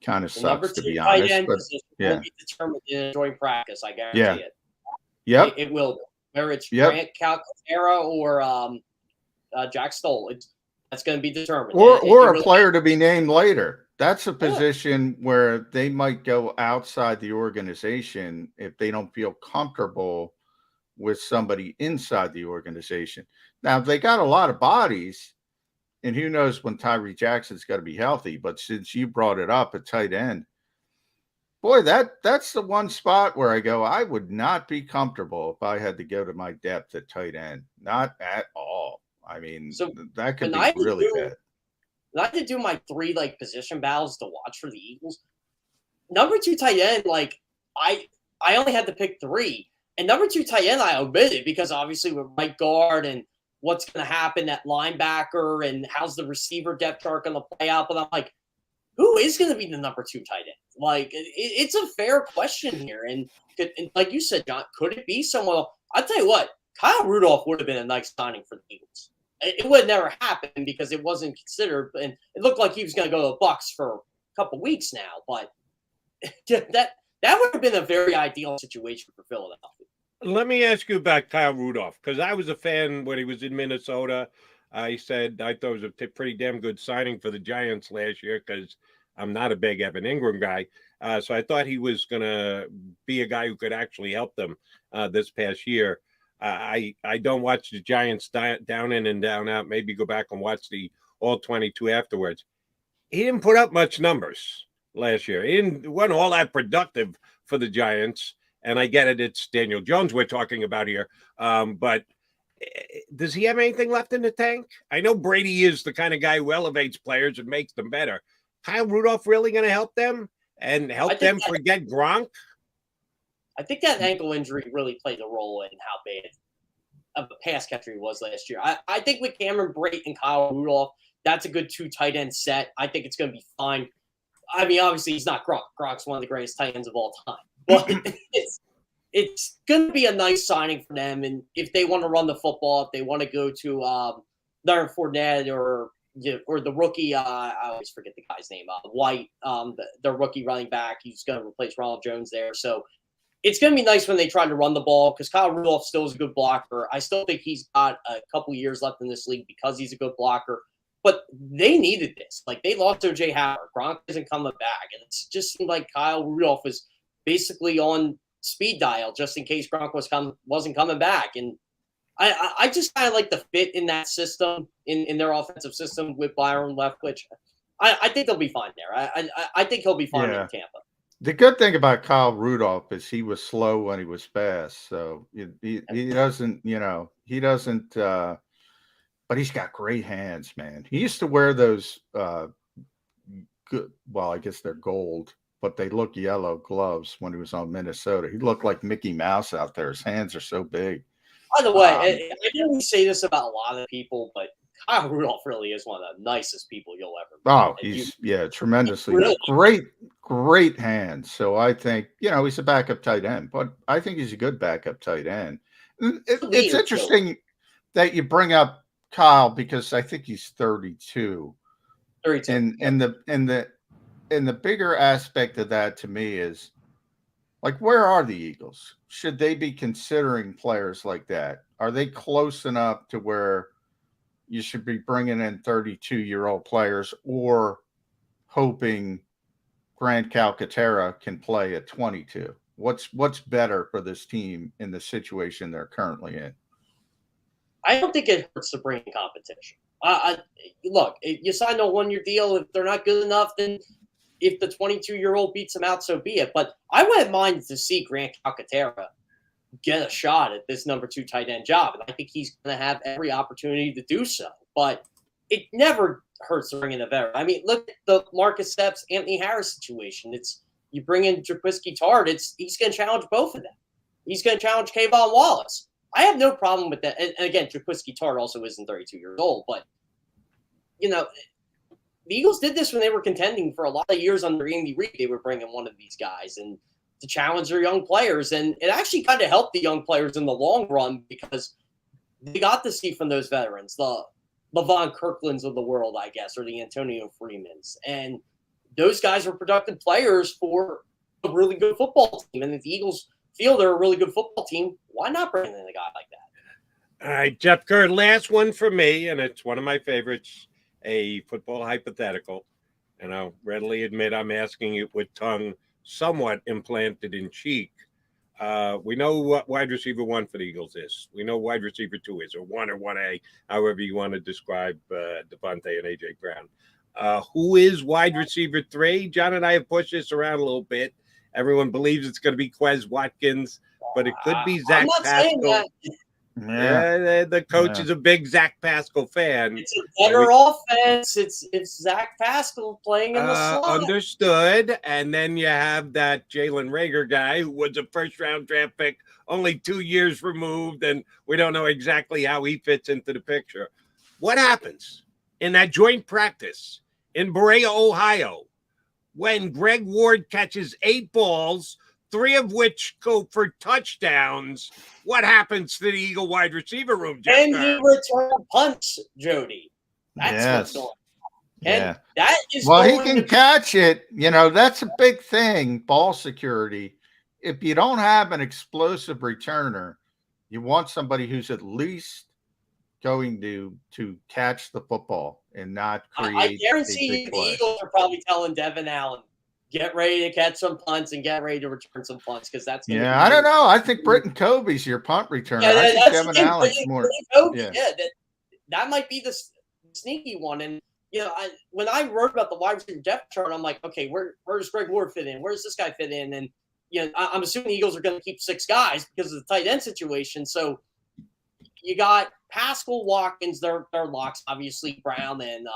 kind of sucks, to be honest. But yeah, will be determined in joint practice. I guarantee it. Yep. It will. Whether it's Grant Calcaterra or Jack Stoll, that's going to be determined. Or a player to be named later. That's a position where they might go outside the organization if they don't feel comfortable with somebody inside the organization. Now, they got a lot of bodies, and who knows when Tyree Jackson's got to be healthy. But since you brought it up at tight end, boy, that's the one spot where I go, I would not be comfortable if I had to go to my depth at tight end. Not at all. I mean, that could be really bad. I had to do my 3 position battles to watch for the Eagles. Number 2 tight end, I only had to pick 3. And number 2 tight end I omitted because obviously with right guard and what's going to happen at linebacker and how's the receiver depth chart going to play out. But I'm like, who is going to be the number 2 tight end? It's a fair question here. And like you said, John, could it be someone else? I'll tell you what, Kyle Rudolph would have been a nice signing for the Eagles. It would have never happened because it wasn't considered, and it looked like he was going to go to the Bucs for a couple weeks now. But that would have been a very ideal situation for Philadelphia. Let me ask you about Kyle Rudolph, because I was a fan when he was in Minnesota. I said I thought it was a pretty damn good signing for the Giants last year because I'm not a big Evan Ingram guy. So I thought he was going to be a guy who could actually help them this past year. I don't watch the Giants down in and down out. Maybe go back and watch the all 22 afterwards. He didn't put up much numbers last year. He wasn't all that productive for the Giants. And I get it. It's Daniel Jones we're talking about here. But does he have anything left in the tank? I know Brady is the kind of guy who elevates players and makes them better. Kyle Rudolph really going to help them and help them forget Gronk? I think that ankle injury really played a role in how bad of a pass catcher he was last year. I think with Cameron Brate and Kyle Rudolph, that's a good 2 tight end set. I think it's going to be fine. I mean, obviously, he's not Gronk. Gronk's one of the greatest tight ends of all time. But it's going to be a nice signing for them. And if they want to run the football, if they want to go to Leonard Fournette or the rookie, I always forget the guy's name, White, the rookie running back, he's going to replace Ronald Jones there. So it's going to be nice when they try to run the ball because Kyle Rudolph still is a good blocker. I still think he's got a couple years left in this league because he's a good blocker. But they needed this. They lost O.J. Howard. Gronk isn't coming back. And it just seemed like Kyle Rudolph was basically on speed dial just in case Gronk wasn't coming back. And I just kind of like the fit in that system, in their offensive system with Byron Leftwich. I think they'll be fine there. I think he'll be fine in Tampa. The good thing about Kyle Rudolph is he was slow when he was fast. So he doesn't, he doesn't, but he's got great hands, man. He used to wear those good, well, I guess they're gold, but they look yellow gloves when he was on Minnesota. He looked like Mickey Mouse out there. His hands are so big. By the way, I didn't say this about a lot of people, but Kyle Rudolph really is one of the nicest people you'll ever meet. Oh, he's tremendously really great hands. So I think, he's a backup tight end, but I think he's a good backup tight end. It's interesting that you bring up Kyle because I think he's 32. 32. And the bigger aspect of that to me is where are the Eagles? Should they be considering players like that? Are they close enough to where you should be bringing in 32-year-old players or hoping Grant Calcaterra can play at 22? What's better for this team in the situation they're currently in? I don't think it hurts to bring in competition. Look, you sign a one-year deal. If they're not good enough, then if the 22-year-old beats them out, so be it. But I wouldn't mind to see Grant Calcaterra get a shot at this number 2 tight end job. And I think he's going to have every opportunity to do so. But it never hurts to bring in a veteran. I mean, look at the Marcus Epps, Anthony Harris situation. It's you bring in Jaquiski Tart, he's going to challenge both of them. He's going to challenge Kayvon Wallace. I have no problem with that. And again, Jaquiski Tart also isn't 32 years old, but you know, the Eagles did this when they were contending for a lot of years under Andy Reid. They were bringing one of these guys and to challenge their young players, and it actually kind of helped the young players in the long run because they got to see from those veterans the Levon Kirklands of the world, I guess, or the Antonio Freemans. And those guys were productive players for a really good football team. And if the Eagles feel they're a really good football team, why not bring in a guy like that? All right, Jeff Kerr, last one for me, and it's one of my favorites, a football hypothetical. And I'll readily admit I'm asking it with tongue somewhat implanted in cheek. We know what wide receiver 1 for the Eagles is. We know wide receiver 2 is, or 1 or 1A, however you want to describe Devontae and A.J. Brown. Who is wide receiver 3? John and I have pushed this around a little bit. Everyone believes it's going to be Quez Watkins, but it could be Zach Pascal. Yeah, the coach is a big Zach Pascal fan. It's a better offense. It's Zach Pascal playing in the slot. Understood. And then you have that Jalen Reagor guy who was a first-round draft pick, only 2 years removed, and we don't know exactly how he fits into the picture. What happens in that joint practice in Berea, Ohio, when Greg Ward catches 8 balls, 3 of which go for touchdowns? What happens to the Eagle wide receiver room, Jeff? And he return punts, Jody. That's what's going on. And that is he can catch it. You know, that's a big thing, ball security. If you don't have an explosive returner, you want somebody who's at least going to catch the football and not create. I guarantee the Eagles are probably telling Devin Allen, get ready to catch some punts and get ready to return some punts because that's I don't know. I think Britton Kobe's your punt returner. I think Devin Allen's more. That might be the sneaky one. And you know, when I wrote about the wide receiver depth chart, I'm like, okay, where does Greg Ward fit in? Where does this guy fit in? And you know, I'm assuming the Eagles are going to keep 6 guys because of the tight end situation. So you got Pascal, Watkins, they're locks. Obviously, Brown and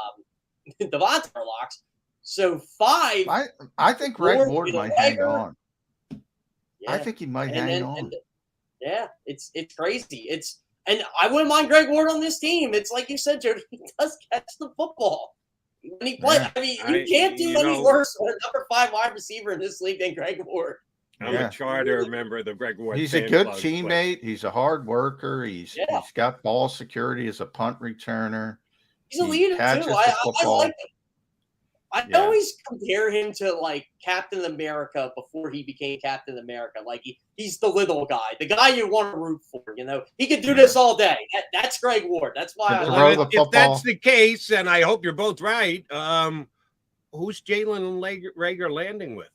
Devontae are locks. So 5. I think Greg Ward might hang on. I think he might hang on. It's crazy. And I wouldn't mind Greg Ward on this team. It's like you said, Jody, he does catch the football when he plays. I mean, you can't do any worse for a number 5 wide receiver in this league than Greg Ward. I'm a charter member of the Greg Ward. He's a good teammate. He's a hard worker. He's got ball security as a punt returner. He's a leader too. I like him. I always compare him to like Captain America before he became Captain America. Like he's the little guy, the guy you want to root for. You know, he could do this all day. That's Greg Ward. That's why I like him. If that's the case, and I hope you're both right, who's Jalen Reagor landing with?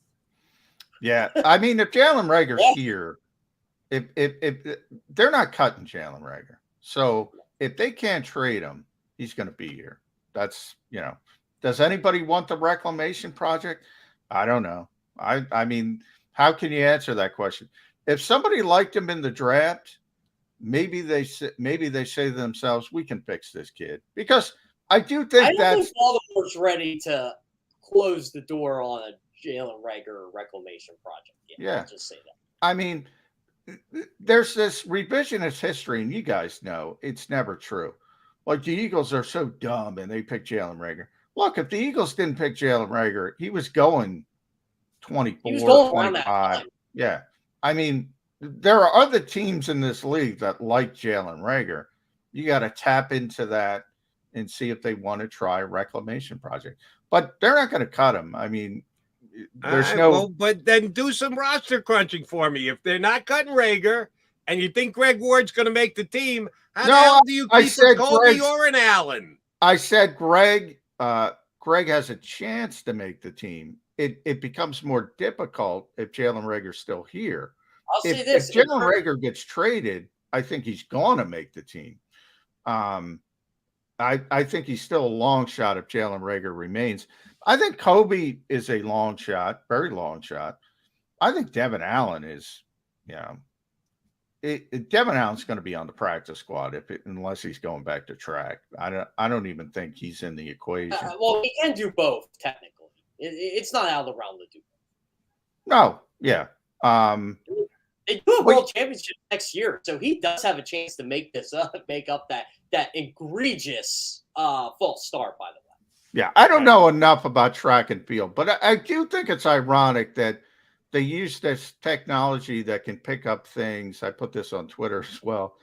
Yeah, I mean, if Jalen Reagor's here, if they're not cutting Jalen Reagor, so if they can't trade him, he's going to be here. That's Does anybody want the reclamation project? I don't know. I mean, how can you answer that question? If somebody liked him in the draft, maybe they say to themselves, "We can fix this kid." Because I do think think Baltimore's ready to close the door on a Jalen Reagor reclamation project. Yeah, I'll just say that. I mean, there's this revisionist history, and you guys know it's never true. Like the Eagles are so dumb, and they pick Jalen Reagor. Look, if the Eagles didn't pick Jalen Reagor, he was going 24, 25. Yeah. I mean, there are other teams in this league that like Jalen Reagor. You got to tap into that and see if they want to try a reclamation project. But they're not going to cut him. I mean, there's but then do some roster crunching for me. If they're not cutting Reagor and you think Greg Ward's going to make the team, how the hell do you keep a Colby or an Allen? I said Greg has a chance to make the team. It becomes more difficult if Jalen Reagor's still here. I'll say this: if Jalen Reagor gets traded, I think he's going to make the team. I think he's still a long shot if Jalen Reagor remains. I think Kobe is a long shot, very long shot. I think Devin Allen is, Devin Allen's going to be on the practice squad unless he's going back to track. I don't even think he's in the equation. Well, he can do both technically. It's not out of the realm to do both. No, yeah. They do a world championship next year, so he does have a chance to make up that egregious false start. By the way. Yeah, I don't know enough about track and field, but I do think it's ironic that they use this technology that can pick up things. I put this on Twitter as well.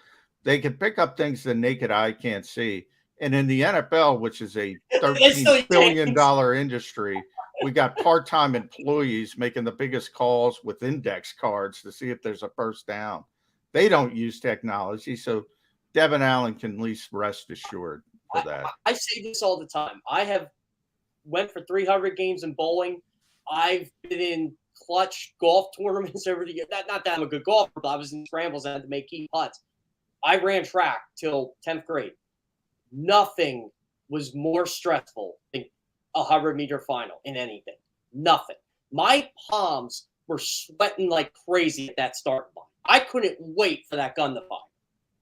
They can pick up things the naked eye can't see. And in the NFL, which is a $13 billion industry, we got part-time employees making the biggest calls with index cards to see if there's a first down. They don't use technology, so Devin Allen can at least rest assured for that. I say this all the time. I have went for 300 games in bowling. I've been in clutch golf tournaments over the years. Not that I'm a good golfer, but I was in scrambles and had to make key putts. I ran track till 10th grade. Nothing was more stressful than a 100-meter final in anything. Nothing. My palms were sweating like crazy at that start line. I couldn't wait for that gun to fire.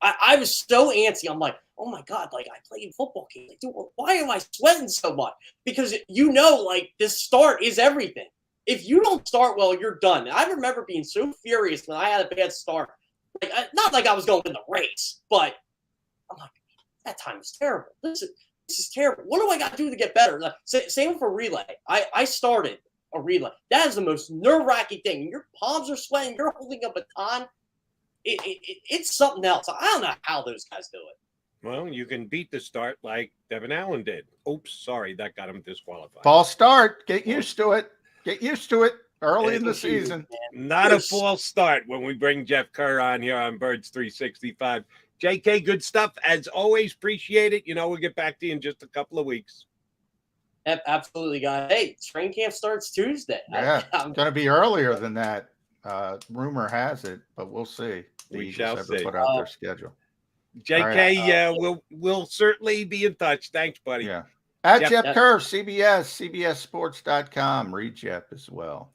I was so antsy. I'm like, oh my God, like I played football games. Like, dude, why am I sweating so much? Because like this start is everything. If you don't start well, you're done. I remember being so furious when I had a bad start. Like, not like I was going to win the race, but I'm like, that time was terrible. This is terrible. What do I got to do to get better? Like, same for relay. I started a relay. That is the most nerve-wracking thing. Your palms are sweating. You're holding a baton. It's something else. I don't know how those guys do it. Well, you can beat the start like Devin Allen did. Oops, sorry, that got him disqualified. False start. Get used to it. Get used to it early in the season. Not a false start when we bring Jeff Kerr on here on Birds 365. JK, good stuff. As always, appreciate it. We'll get back to you in just a couple of weeks. Absolutely, guys. Hey, training camp starts Tuesday. Yeah, it's going to be earlier than that. Rumor has it, but we'll see. We shall see. Put out their schedule. JK, we'll certainly be in touch. Thanks, buddy. Yeah. At Jeff Kerr, CBSsports.com. Read Jeff as well.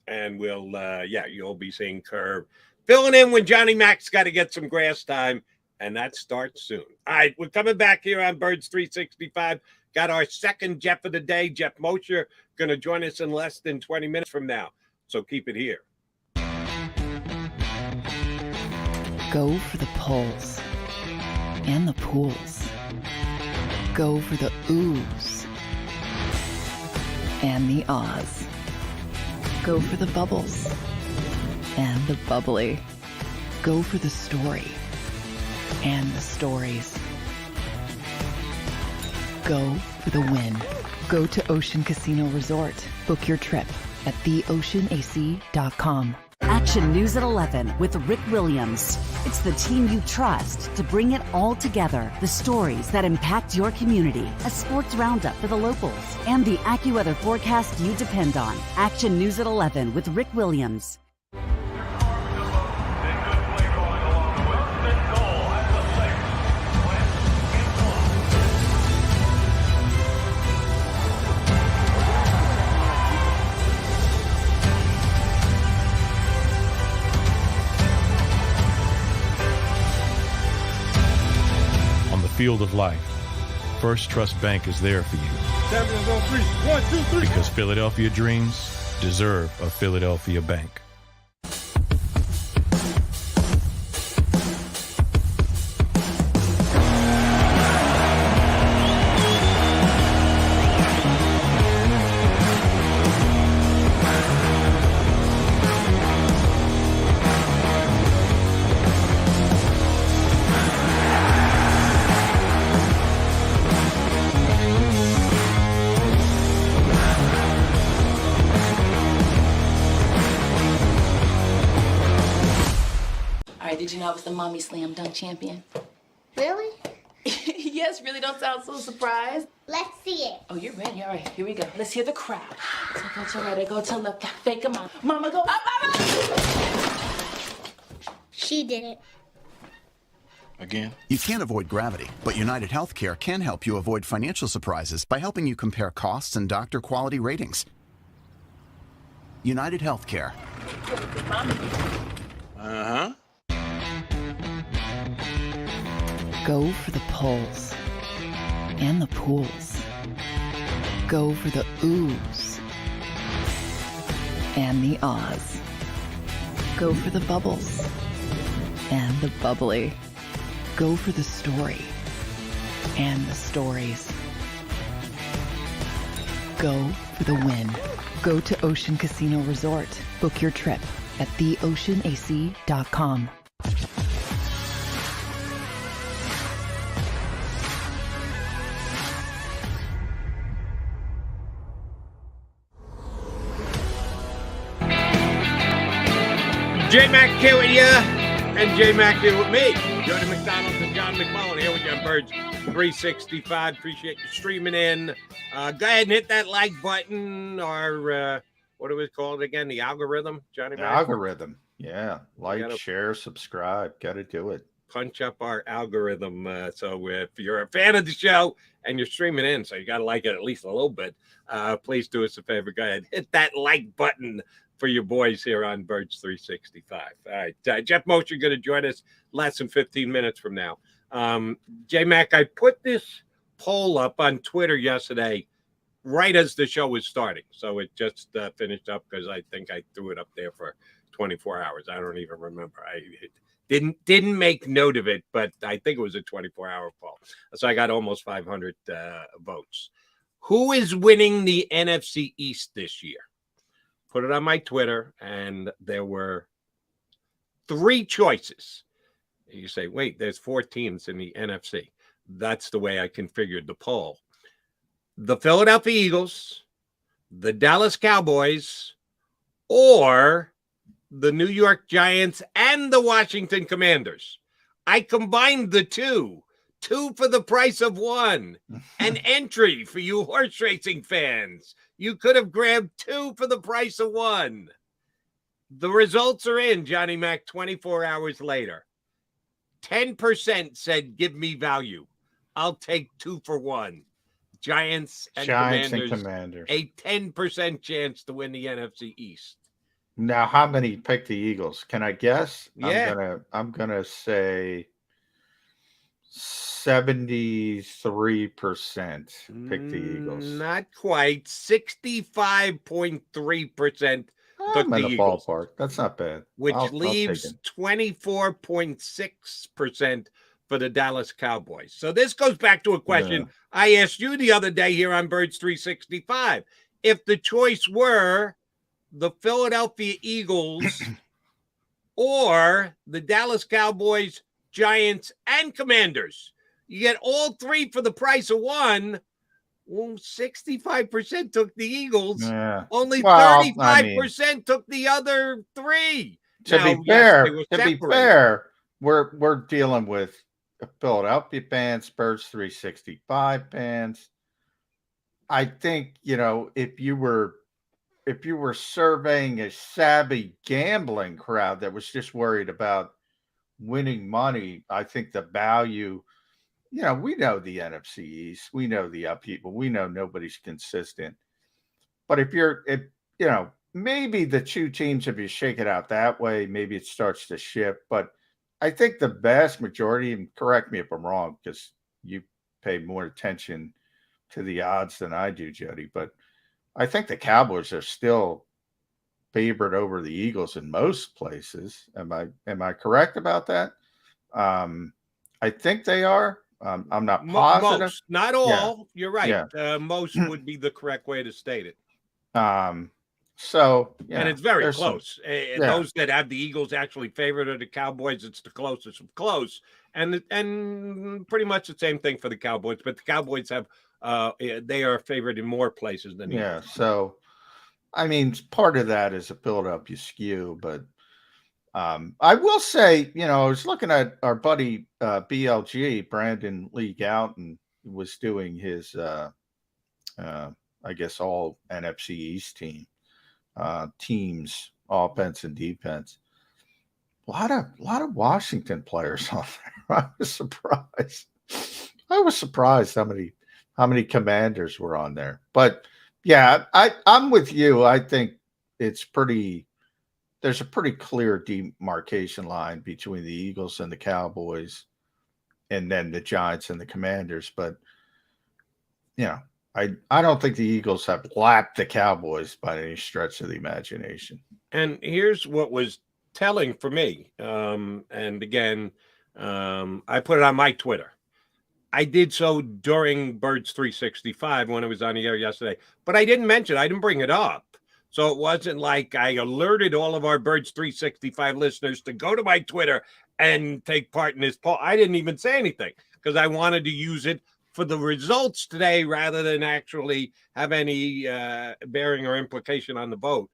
And you'll be seeing Kerr filling in when Johnny Mac's got to get some grass time, and that starts soon. All right, we're coming back here on Birds 365. Got our second Jeff of the day, Jeff Mosher, going to join us in less than 20 minutes from now. So keep it here. Go for the poles and the pools. Go for the oohs and the ahs. Go for the bubbles and the bubbly. Go for the story and the stories. Go for the win. Go to Ocean Casino Resort. Book your trip at theoceanac.com. Action News at 11 with Rick Williams. It's the team you trust to bring it all together. The stories that impact your community. A sports roundup for the locals. And the AccuWeather forecast you depend on. Action News at 11 with Rick Williams. Field of life, First Trust Bank is there for you. Champions on three. 1, 2, 3. Because Philadelphia dreams deserve a Philadelphia bank. Did you know I was the mommy slam dunk champion? Really? Yes, really don't sound so surprised. Let's see it. Oh, you're ready. All right, here we go. Let's hear the crowd. So go to right, go to left, fake a mom. Mama, go up, mama! She did it. Again? You can't avoid gravity, but United Healthcare can help you avoid financial surprises by helping you compare costs and doctor quality ratings. United Healthcare. Uh-huh. Go for the pulls and the pools. Go for the oohs and the ahs. Go for the bubbles and the bubbly. Go for the story and the stories. Go for the win. Go to Ocean Casino Resort. Book your trip at theoceanac.com. J-Mac here with you, and J-Mac here with me. Jody McDonald and John McMullen here with you on Birds 365. Appreciate you streaming in. Go ahead and hit that like button, or what was it called again? The algorithm, Johnny? The algorithm. Yeah. Like, share, subscribe. Got to do it. Punch up our algorithm. So if you're a fan of the show and you're streaming in, so you got to like it at least a little bit, please do us a favor. Go ahead, hit that like button for your boys here on Birds 365. All right. Jeff Mosher going to join us less than 15 minutes from now. J-Mac, I put this poll up on Twitter yesterday right as the show was starting. So it just finished up because I think I threw it up there for 24 hours. I don't even remember. I didn't make note of it, but I think it was a 24-hour poll. So I got almost 500 votes. Who is winning the NFC East this year? Put it on my Twitter, and there were 3 choices. You say, wait, there's 4 teams in the NFC. That's the way I configured the poll. The Philadelphia Eagles, the Dallas Cowboys, or the New York Giants and the Washington Commanders. I combined the 2 for the price of 1. An entry for you horse racing fans. You could have grabbed 2 for the price of 1. The results are in, Johnny Mac, 24 hours later. 10% said, give me value. I'll take 2 for 1. Giants and Commanders. A 10% chance to win the NFC East. Now, how many picked the Eagles? Can I guess? Yeah. I'm gonna say 73% picked the Eagles. Not quite. 65.3% took the Eagles. Ballpark. That's not bad. Which leaves 24.6% for the Dallas Cowboys. So this goes back to a question I asked you the other day here on Birds 365. If the choice were the Philadelphia Eagles or the Dallas Cowboys, Giants, and Commanders, you get all 3 for the price of 1. Well, 65% took the Eagles. Yeah. Only 35% took the other 3. To be fair, we're dealing with Philadelphia fans, Birds 365 fans. I think, if you were surveying a savvy gambling crowd that was just worried about winning money, I think the value, we know the NFC East, we know the upheaval, we know nobody's consistent. But if maybe the 2 teams, if you shake it out that way, maybe it starts to shift. But I think the vast majority, and correct me if I'm wrong, because you pay more attention to the odds than I do, Jody, but I think the Cowboys are still favored over the Eagles in most places. Am I correct about that? I think they are. I'm not positive. Most, not all. Yeah. You're right. Yeah. Most would be the correct way to state it. And it's very close. Those that have the Eagles actually favored are the Cowboys. It's the closest of close, and pretty much the same thing for the Cowboys. But the Cowboys have they are favored in more places than the Eagles. So I mean, part of that is a Philadelphia skew, but I will say, I was looking at our buddy BLG, Brandon Lee Gouton, was doing his, I guess, all NFC East teams, offense and defense. A lot of Washington players on there. I was surprised how many Commanders were on there. But yeah, I'm with you. I think it's pretty there's a pretty clear demarcation line between the Eagles and the Cowboys, and then the Giants and the Commanders. But I don't think the Eagles have lapped the Cowboys by any stretch of the imagination. And here's what was telling for me. And again, I put it on my Twitter. I did so during Birds 365 when it was on the air yesterday, but I didn't mention it. I didn't bring it up. So it wasn't like I alerted all of our Birds 365 listeners to go to my Twitter and take part in this poll. I didn't even say anything because I wanted to use it for the results today rather than actually have any bearing or implication on the vote.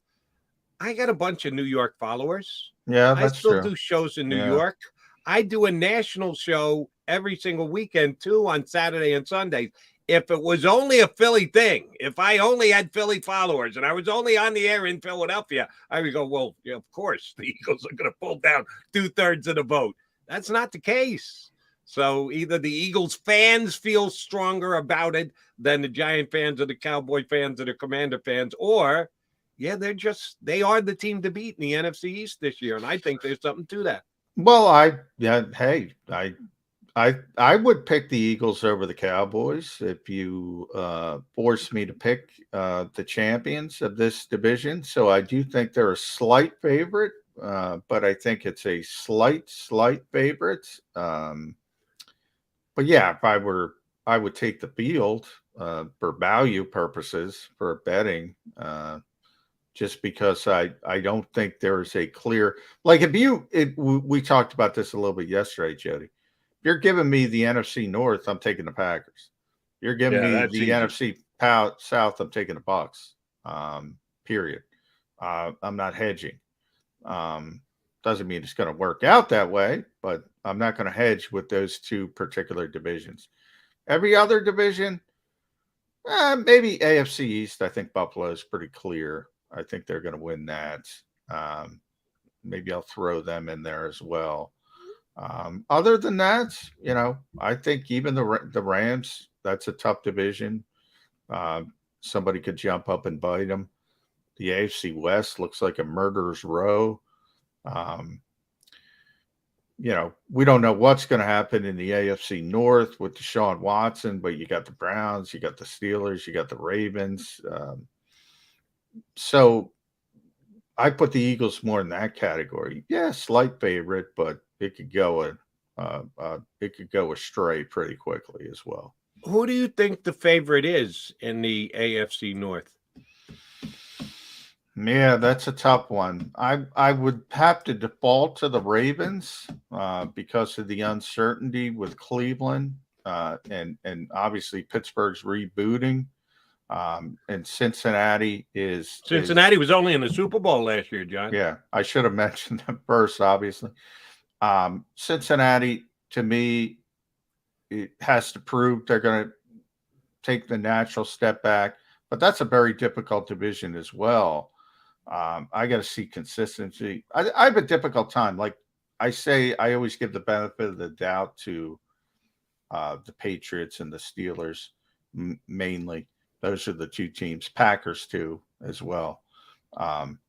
I got a bunch of New York followers. Yeah, that's I still true. do shows in New York. I do a national show every single weekend, too, on Saturday and Sundays. If it was only a Philly thing, if I only had Philly followers and I was only on the air in Philadelphia, I would go, well, of course, the Eagles are going to pull down 2/3 of the vote. That's not the case. So either the Eagles fans feel stronger about it than the Giant fans or the Cowboy fans or the Commander fans, or, they are the team to beat in the NFC East this year. And I think there's something to that. Well, I would pick the Eagles over the Cowboys if you force me to pick the champions of this division. So I do think they're a slight favorite, but I think it's a slight favorite. But yeah, I would take the field for value purposes for betting. Just because I don't think there is a clear, like we talked about this a little bit yesterday, Jody. If you're giving me the NFC North, I'm taking the Packers. You're giving me the easy. NFC South, I'm taking the Bucks. Period. I'm not hedging. Doesn't mean it's going to work out that way, but I'm not going to hedge with those two particular divisions. Every other division, maybe AFC East. I think Buffalo is pretty clear. I think they're going to win that. Maybe I'll throw them in there as well. Other than that, I think even the Rams, that's a tough division. Somebody could jump up and bite them. The AFC West looks like a murderer's row. We don't know what's going to happen in the AFC North with Deshaun Watson, but you got the Browns, you got the Steelers, you got the Ravens. So I put the Eagles more in that category. Yeah, slight favorite, but it could go astray pretty quickly as well. Who do you think the favorite is in the AFC North? Yeah, that's a tough one. I would have to default to the Ravens because of the uncertainty with Cleveland and obviously Pittsburgh's rebooting. And Cincinnati was only in the Super Bowl last year, John. Yeah, I should have mentioned them first, obviously. Cincinnati, to me, it has to prove they're going to take the natural step back, but that's a very difficult division as well. I got to see consistency. I have a difficult time. Like I say, I always give the benefit of the doubt to the Patriots and the Steelers mainly. Those are the two teams. Packers too, as well. I'm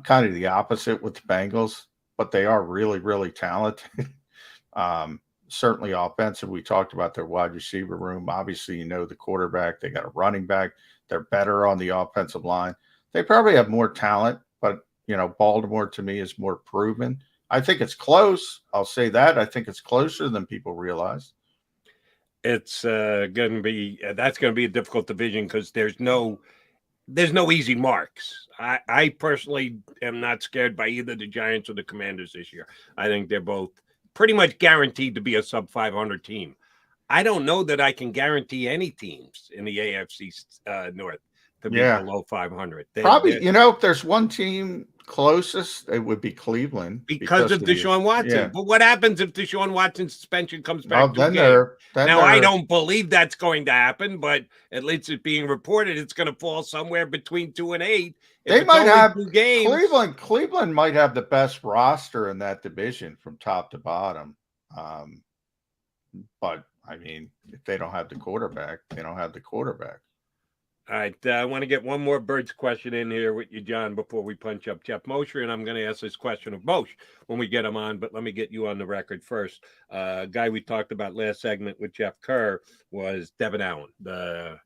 kind of the opposite with the Bengals, but they are really, really talented. Certainly offensive. We talked about their wide receiver room. Obviously, the quarterback. They got a running back. They're better on the offensive line. They probably have more talent, but, Baltimore to me is more proven. I think it's close. I'll say that. I think it's closer than people realize. It's going to be a difficult division because there's no easy marks. I personally am not scared by either the Giants or the Commanders this year. I think they're both pretty much guaranteed to be a sub 500 team. I don't know that I can guarantee any teams in the AFC North to be below 500. Probably, if there's one team closest, it would be Cleveland because of Deshaun Watson. Yeah. But what happens if Deshaun Watson's suspension comes back? I don't believe that's going to happen, but at least it's being reported it's going to fall somewhere betwing 2 and 8. They might have 2 games. Cleveland might have the best roster in that division from top to bottom. But I mean, if they don't have the quarterback, they don't have the quarterback. All right, I want to get one more Birds question in here with you, John, before we punch up Jeff Mosher, and I'm going to ask this question of Mosher when we get him on, but let me get you on the record first. Guy we talked about last segment with Jeff Kerr was Devin Allen, the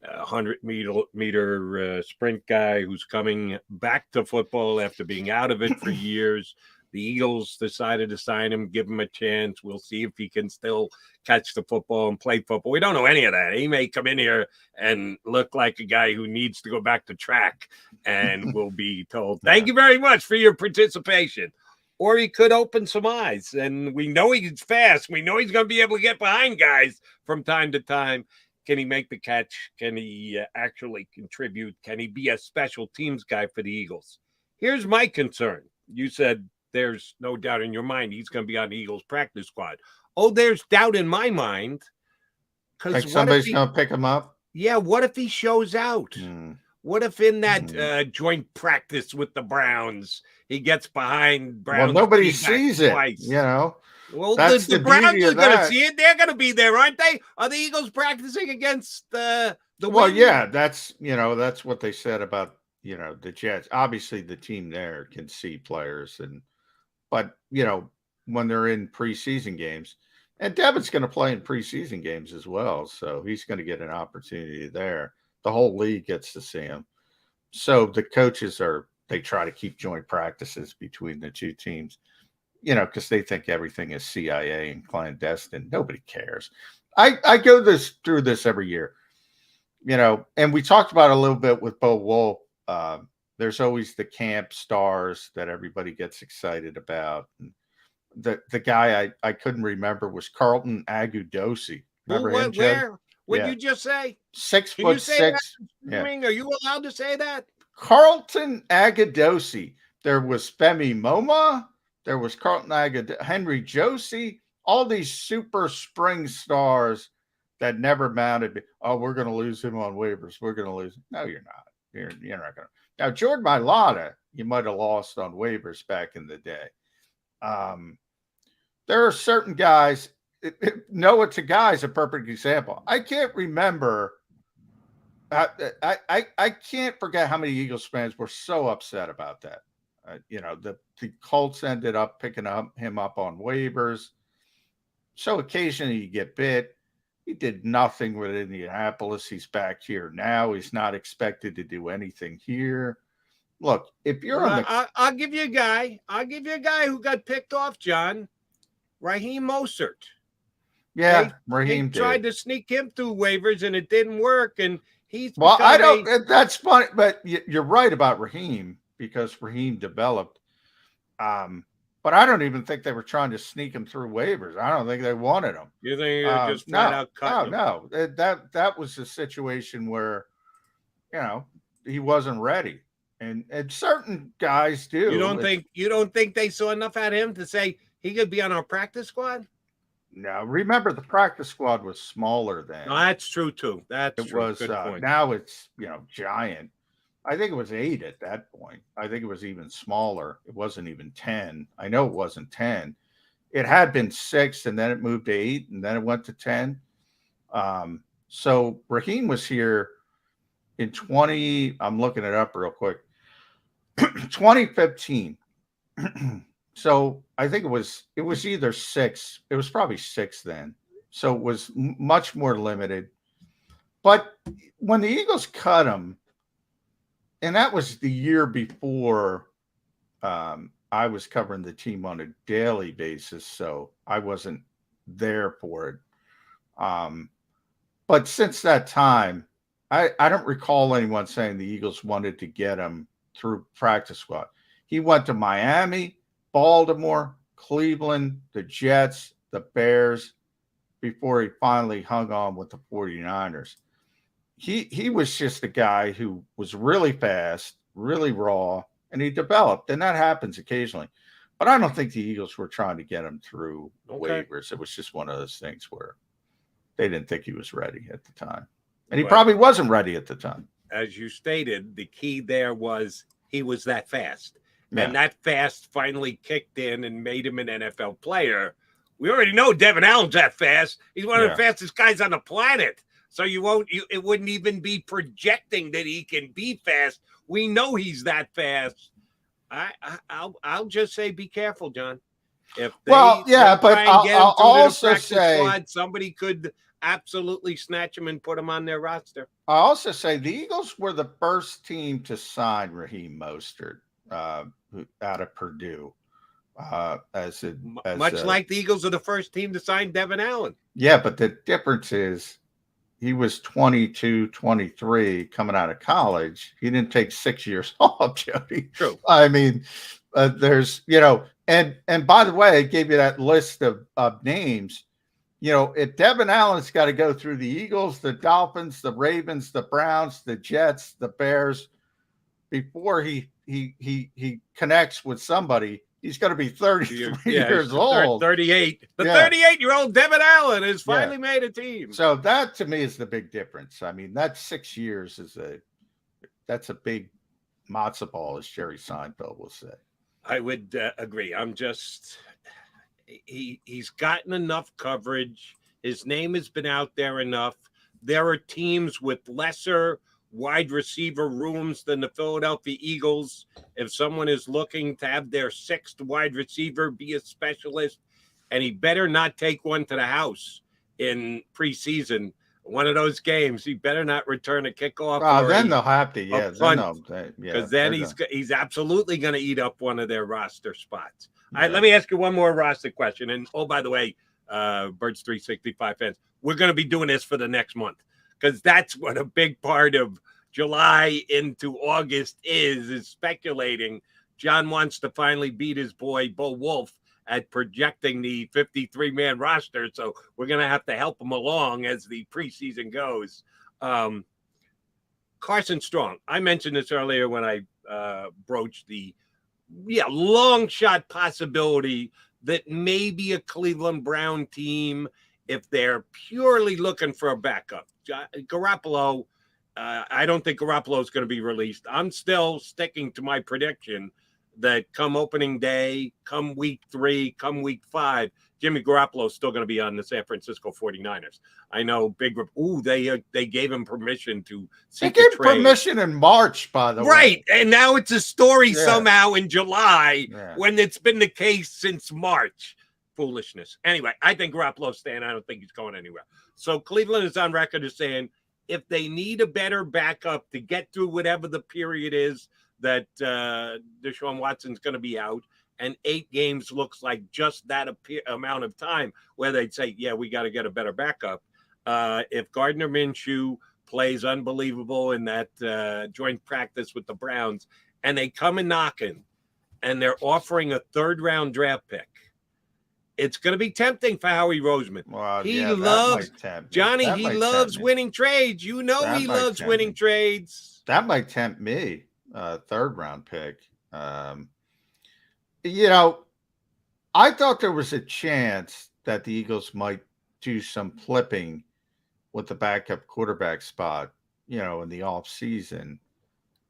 100-meter sprint guy who's coming back to football after being out of it for years. The Eagles decided to sign him, give him a chance. We'll see if he can still catch the football and play football. We don't know any of that. He may come in here and look like a guy who needs to go back to track, and we'll be told, thank you very much for your participation. Or he could open some eyes, and we know he's fast. We know he's going to be able to get behind guys from time to time. Can he make the catch? Can he actually contribute? Can he be a special teams guy for the Eagles? Here's my concern. You said there's no doubt in your mind he's going to be on the Eagles practice squad. Oh, there's doubt in my mind. Like somebody's going to pick him up? Yeah, what if he shows out? What if in that joint practice with the Browns, he gets behind Browns? Well, nobody sees it, you know. Well, the Browns are going to see it. They're going to be there, aren't they? Are the Eagles practicing against the Well, yeah, that's what they said about, the Jets. Obviously, the team there can see players, but when they're in preseason games, and Devin's going to play in preseason games as well, so he's going to get an opportunity there. The whole league gets to see him. So the coaches they try to keep joint practices between the two teams, because they think everything is CIA and clandestine. Nobody cares. I go through this every year, and we talked about it a little bit with Bo Wolf. There's always the camp stars that everybody gets excited about. The guy I couldn't remember was Carlton Agudosi. Remember him, where? What did you just say? 6'6". Yeah. Are you allowed to say that? Carlton Agudosi. There was Femi Moma. There was Carlton Agudosi, Henry Josie. All these super spring stars that never mounted. Oh, we're going to lose him on waivers. We're going to lose him. No, you're not. You're not going to. Now, Jordan Mailata, you might have lost on waivers back in the day. There are certain guys. Noah Tagay is a perfect example. I can't remember. I can't forget how many Eagles fans were so upset about that. The Colts ended up picking him up on waivers. So occasionally you get bit. He did nothing with Indianapolis. He's back here now. He's not expected to do anything here. Look, if you're on the... I'll give you a guy. I'll give you a guy who got picked off, John. Raheem Mosher. Yeah, Raheem tried to sneak him through waivers, and it didn't work. And he's that's funny, but you're right about Raheem because Raheem developed. But I don't even think they were trying to sneak him through waivers. I don't think they wanted him. You think they just flat out cut him? No. That was a situation where, he wasn't ready, and certain guys do. You don't think they saw enough at him to say he could be on our practice squad? No, remember the practice squad was smaller then. No, that's true too. It was good point. Now it's giant. I think it was 8 at that point. I think it was even smaller. It wasn't even 10. I know it wasn't 10. It had been 6, and then it moved to 8, and then it went to 10. So Raheem was here in I'm looking it up real quick, 2015. So I think it was either 6. It was probably 6 then. So it was much more limited. But when the Eagles cut him, and that was the year before I was covering the team on a daily basis, so I wasn't there for it. But since that time, I don't recall anyone saying the Eagles wanted to get him through practice squad. He went to Miami, Baltimore, Cleveland, the Jets, the Bears, before he finally hung on with the 49ers. He was just a guy who was really fast, really raw, and he developed, and that happens occasionally. But I don't think the Eagles were trying to get him through waivers. It was just one of those things where they didn't think he was ready at the time. And he probably wasn't ready at the time. As you stated, the key there was he was that fast. Yeah. And that fast finally kicked in and made him an NFL player. We already know Devin Allen's that fast. He's one of the fastest guys on the planet. So it wouldn't even be projecting that he can be fast. We know he's that fast. I'll just say be careful, John. If they, but I'll also say squad, somebody could absolutely snatch him and put him on their roster. I also say the Eagles were the first team to sign Raheem Mostert out of Purdue. Much like the Eagles are the first team to sign Devin Allen. Yeah, but the difference is he was 22, 23 coming out of college. He didn't take 6 years off, Jody. True. I mean, there's, and by the way, I gave you that list of names. If Devin Allen's got to go through the Eagles, the Dolphins, the Ravens, the Browns, the Jets, the Bears, before he connects with somebody, he's going to be 33 years old. 38. The 38-year-old Devin Allen has finally made a team. So that to me is the big difference. I mean, that 6 years that's a big matzo ball, as Jerry Seinfeld will say. I would agree. He's gotten enough coverage. His name has been out there enough. There are teams with lesser wide receiver rooms than the Philadelphia Eagles. If someone is looking to have their sixth wide receiver be a specialist, and he better not take one to the house in preseason, one of those games, he better not return a kickoff. Then they'll have to, because then he's absolutely going to eat up one of their roster spots. All right, let me ask you one more roster question. And by the way, Birds 365 fans, we're going to be doing this for the next month, because that's what a big part of July into August is speculating. John wants to finally beat his boy Bo Wolf at projecting the 53-man roster, so we're going to have to help him along as the preseason goes. Carson Strong, I mentioned this earlier when I broached the long shot possibility that maybe a Cleveland Brown team, if they're purely looking for a backup. Garoppolo, I don't think Garoppolo is going to be released. I'm still sticking to my prediction that come opening day, come week 3, come week 5, Jimmy Garoppolo is still going to be on the San Francisco 49ers. I know they gave him permission to seek a trade. Permission in March, by the way. Right, and now it's a story somehow in July when it's been the case since March. Foolishness. Anyway, I think Garoppolo's staying. I don't think he's going anywhere. So Cleveland is on record as saying if they need a better backup to get through whatever the period is that Deshaun Watson's going to be out, and 8 games looks like just that amount of time where they'd say, we got to get a better backup. If Gardner Minshew plays unbelievable in that joint practice with the Browns, and they come and knocking, and they're offering a 3rd-round draft pick, it's going to be tempting for Howie Roseman. Well, he loves Johnny. He loves winning trades. He loves winning trades. That might tempt me. 3rd-round pick. I thought there was a chance that the Eagles might do some flipping with the backup quarterback spot, in the off season,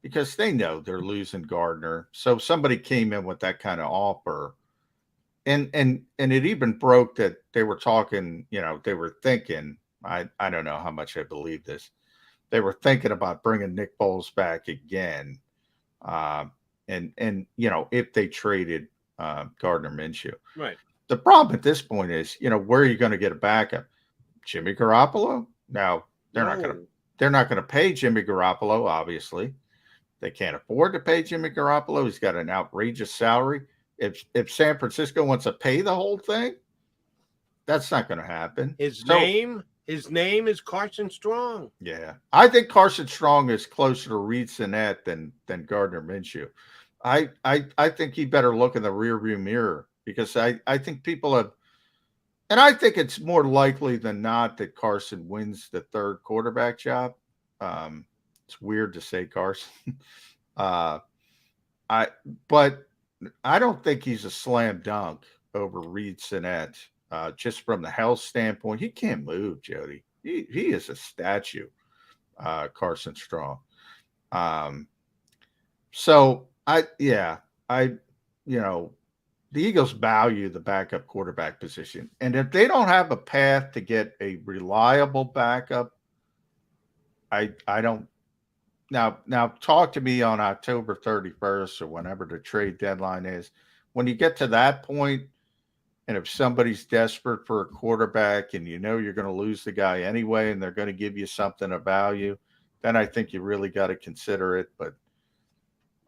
because they know they're losing Gardner. So if somebody came in with that kind of offer, and it even broke that they were talking, they were thinking, I don't know how much I believe this. They were thinking about bringing Nick Foles back again. If they traded Gardner Minshew. Right. The problem at this point is, where are you going to get a backup? Jimmy Garoppolo? Now, they're not going to pay Jimmy Garoppolo, obviously. They can't afford to pay Jimmy Garoppolo. He's got an outrageous salary. If San Francisco wants to pay the whole thing, that's not going to happen. His name is Carson Strong. Yeah. I think Carson Strong is closer to Reed Sinnett than Gardner Minshew. I think he better look in the rearview mirror, because I think people have, and I think it's more likely than not that Carson wins the 3rd quarterback job. It's weird to say Carson. But I don't think he's a slam dunk over Reed Sinnett. Just from the health standpoint, he can't move, Jody. He is a statue, Carson Strong. The Eagles value the backup quarterback position. And if they don't have a path to get a reliable backup I don't. Now talk to me on October 31st or whenever the trade deadline is. When you get to that point, and if somebody's desperate for a quarterback and you know you're going to lose the guy anyway and they're going to give you something of value, then I think you really got to consider it. But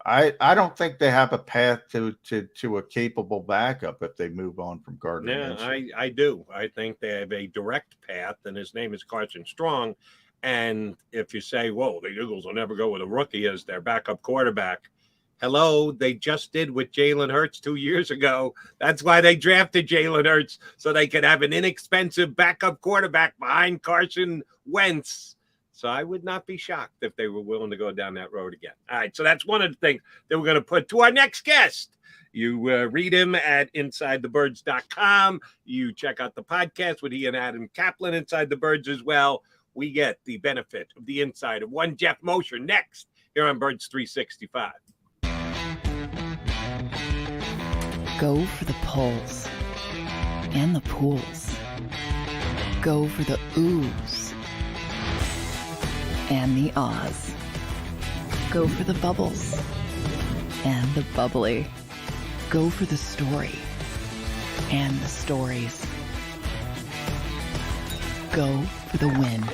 I don't think they have a path to a capable backup if they move on from Gardner Minshew. Yeah, I do. I think they have a direct path, and his name is Carson Strong. And if you say, whoa, the Eagles will never go with a rookie as their backup quarterback. Hello, they just did with Jalen Hurts 2 years ago. That's why they drafted Jalen Hurts, so they could have an inexpensive backup quarterback behind Carson Wentz. So I would not be shocked if they were willing to go down that road again. All right, so that's one of the things that we're going to put to our next guest. You read him at InsideTheBirds.com. You check out the podcast with he and Adam Kaplan, Inside the Birds as well. We get the benefit of the insight of one Jeff Mosher next here on Birds 365. Go for the pulls and the pools. Go for the oohs and the ahs. Go for the bubbles and the bubbly. Go for the story and the stories. Go for the win.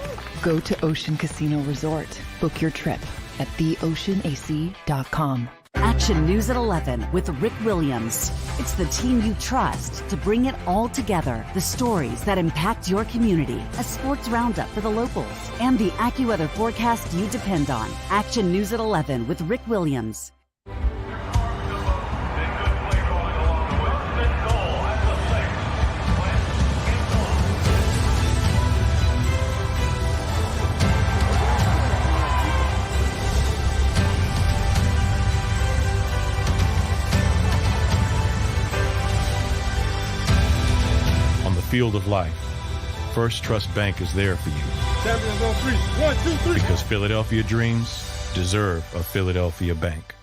Go to Ocean Casino Resort. Book your trip at theoceanac.com. Action News at 11 with Rick Williams. It's the team you trust to bring it all together. The stories that impact your community, a sports roundup for the locals, and the AccuWeather forecast you depend on. Action News at 11 with Rick Williams. Field of life, First Trust Bank is there for you. Champions on three. 1, 2, 3. Because Philadelphia dreams deserve a Philadelphia bank.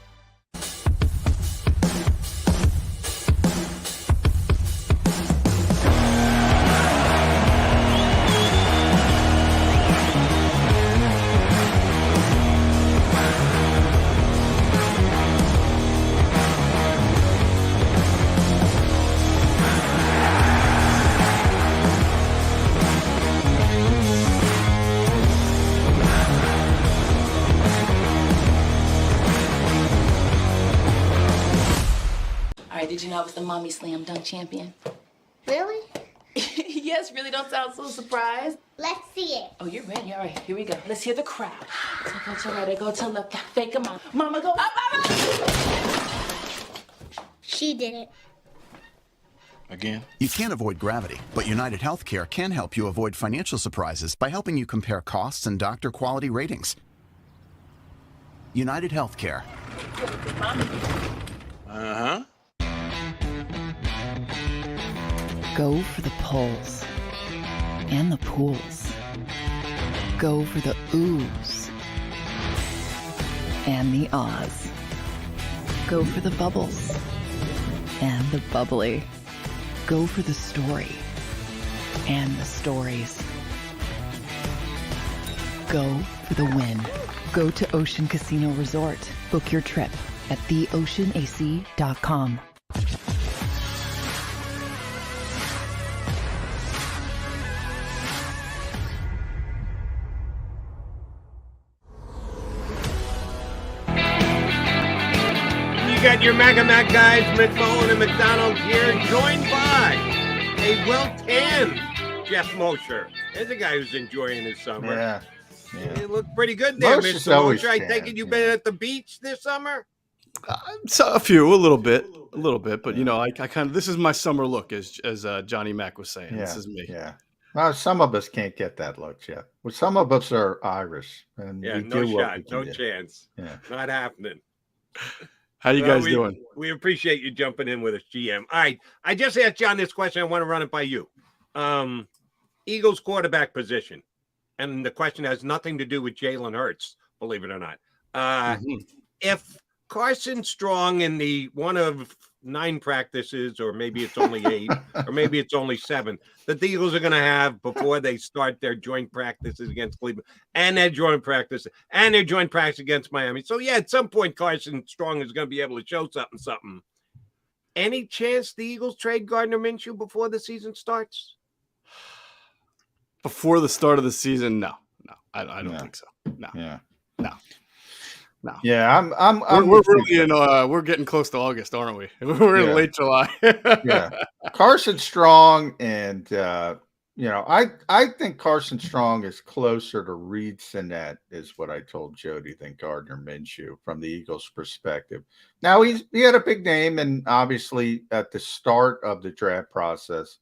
Did you know I was the mommy slam dunk champion? Really? Yes, really. Don't sound so surprised. Let's see it. Oh, you're ready. All right, here we go. Let's hear the crowd. So go to right, go to left, fake a mom. Mama, go up, up. She did it. Again? You can't avoid gravity, but United Healthcare can help you avoid financial surprises by helping you compare costs and doctor quality ratings. United Healthcare. Uh-huh. Go for the pulls and the pools. Go for the oohs and the ahs. Go for the bubbles and the bubbly. Go for the story and the stories. Go for the win. Go to Ocean Casino Resort. Book your trip at theoceanac.com. You got your Mac guys, McMullen and McDonald here, joined by a well-tanned Jeff Mosher. There's a guy who's enjoying his summer. Yeah. You look pretty good there, Mosher's Mr. always Mosher. I tan, take it you've been at the beach this summer? So a little bit, but you know, I kind of, this is my summer look, as Johnny Mac was saying. Yeah, this is me. Yeah. Well, some of us can't get that look, Jeff. Well, some of us are Irish, and Yeah, we no do what shot, we can no do. chance. Yeah. Not happening. How you guys doing? We appreciate you jumping in with us, GM. All right, I just asked John this question. I want to run it by you. Eagles quarterback position, and the question has nothing to do with Jalen Hurts, believe it or not. If Carson Strong in the one of 9 practices, or maybe it's only 8, or maybe it's only 7, that the Eagles are going to have before they start their joint practices against Cleveland, and their joint practice against Miami. So, yeah, at some point, Carson Strong is going to be able to show something. Any chance the Eagles trade Gardner Minshew before the season starts? Before the start of the season, no, I don't think so. No. Yeah, we're really in. We're getting close to August, aren't we? We're in late July. Yeah, Carson Strong, and I think Carson Strong is closer to Reed Sinnett, is what I told Jody, than Gardner Minshew from the Eagles' perspective. Now he had a big name, and obviously at the start of the draft process,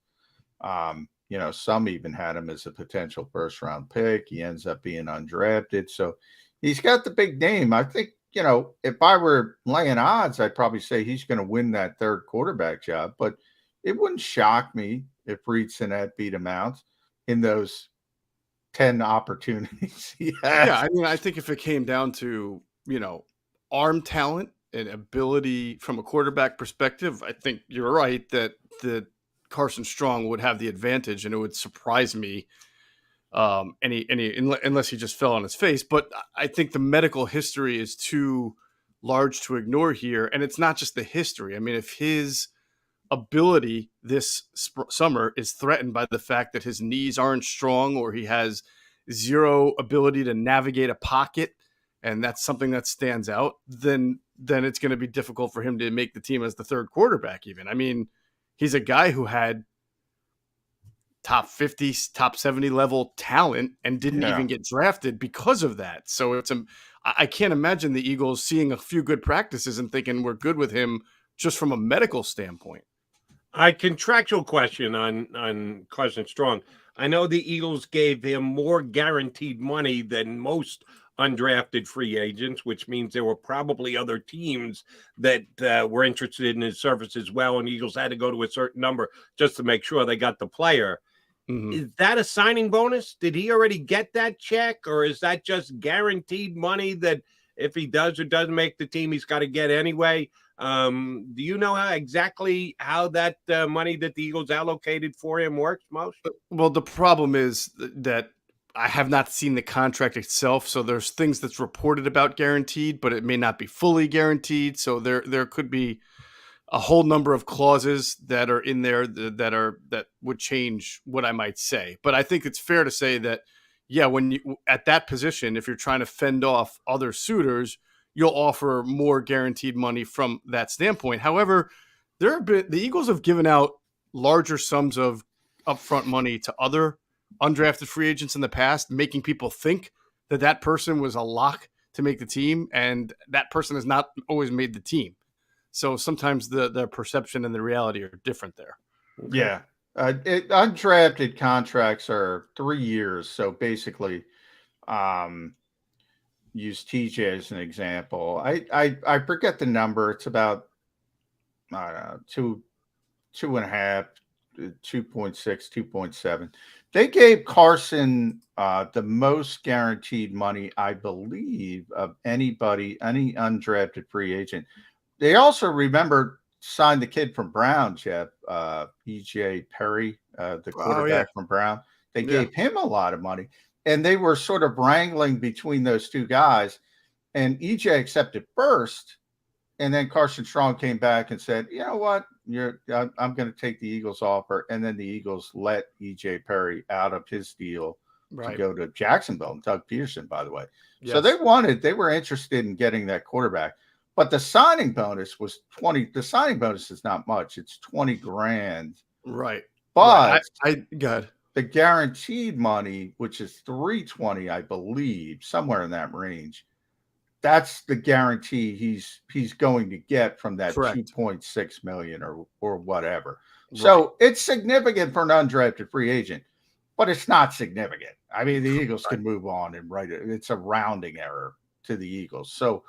some even had him as a potential first-round pick. He ends up being undrafted, so he's got the big name. I think, if I were laying odds, I'd probably say he's going to win that third quarterback job. But it wouldn't shock me if Reed Sinnett beat him out in those 10 opportunities he has. Yeah, I mean, I think if it came down to, arm talent and ability from a quarterback perspective, I think you're right that Carson Strong would have the advantage, and it would surprise me unless he just fell on his face. But I think the medical history is too large to ignore here. And it's not just the history. I mean, if his ability this summer is threatened by the fact that his knees aren't strong, or he has zero ability to navigate a pocket, and that's something that stands out, then it's going to be difficult for him to make the team as the third quarterback even. I mean, he's a guy who had top 50, top 70 level talent and didn't even get drafted because of that. So I can't imagine the Eagles seeing a few good practices and thinking we're good with him just from a medical standpoint. A contractual question on Carson Strong. I know the Eagles gave him more guaranteed money than most undrafted free agents, which means there were probably other teams that were interested in his service as well, and Eagles had to go to a certain number just to make sure they got the player. Mm-hmm. Is that a signing bonus? Did he already get that check, or is that just guaranteed money that if he does or doesn't make the team, he's got to get anyway? Do you know exactly how that money that the Eagles allocated for him works, Mosher? Well, the problem is that I have not seen the contract itself, so there's things that's reported about guaranteed, but it may not be fully guaranteed. So there could be a whole number of clauses that are in there that would change what I might say. But I think it's fair to say that, yeah, when you at that position, if you're trying to fend off other suitors, you'll offer more guaranteed money from that standpoint. However, the Eagles have given out larger sums of upfront money to other undrafted free agents in the past, making people think that person was a lock to make the team, and that person has not always made the team. So sometimes the perception and the reality are different there. Yeah. Undrafted contracts are 3 years. So basically, use TJ as an example. I forget the number. It's about, I don't know, 2.5, 2.6, 2.7. They gave Carson the most guaranteed money, I believe, of any undrafted free agent. They also, signed the kid from Brown, Jeff, E.J. Perry, the quarterback from Brown. They gave him a lot of money, and they were sort of wrangling between those two guys. And E.J. accepted first, and then Carson Strong came back and said, "You know what? I'm going to take the Eagles offer." And then the Eagles let E.J. Perry out of his deal to go to Jacksonville, and Doug Peterson, by the way. Yes. So they were interested in getting that quarterback. But the signing bonus was 20. The signing bonus is not much. It's $20,000. Right. But good. The guaranteed money, which is $320, I believe, somewhere in that range, that's the guarantee he's going to get from that $2.6 million or whatever. Right. So it's significant for an undrafted free agent, but it's not significant. I mean, the Eagles can move on and write it. It's a rounding error to the Eagles. So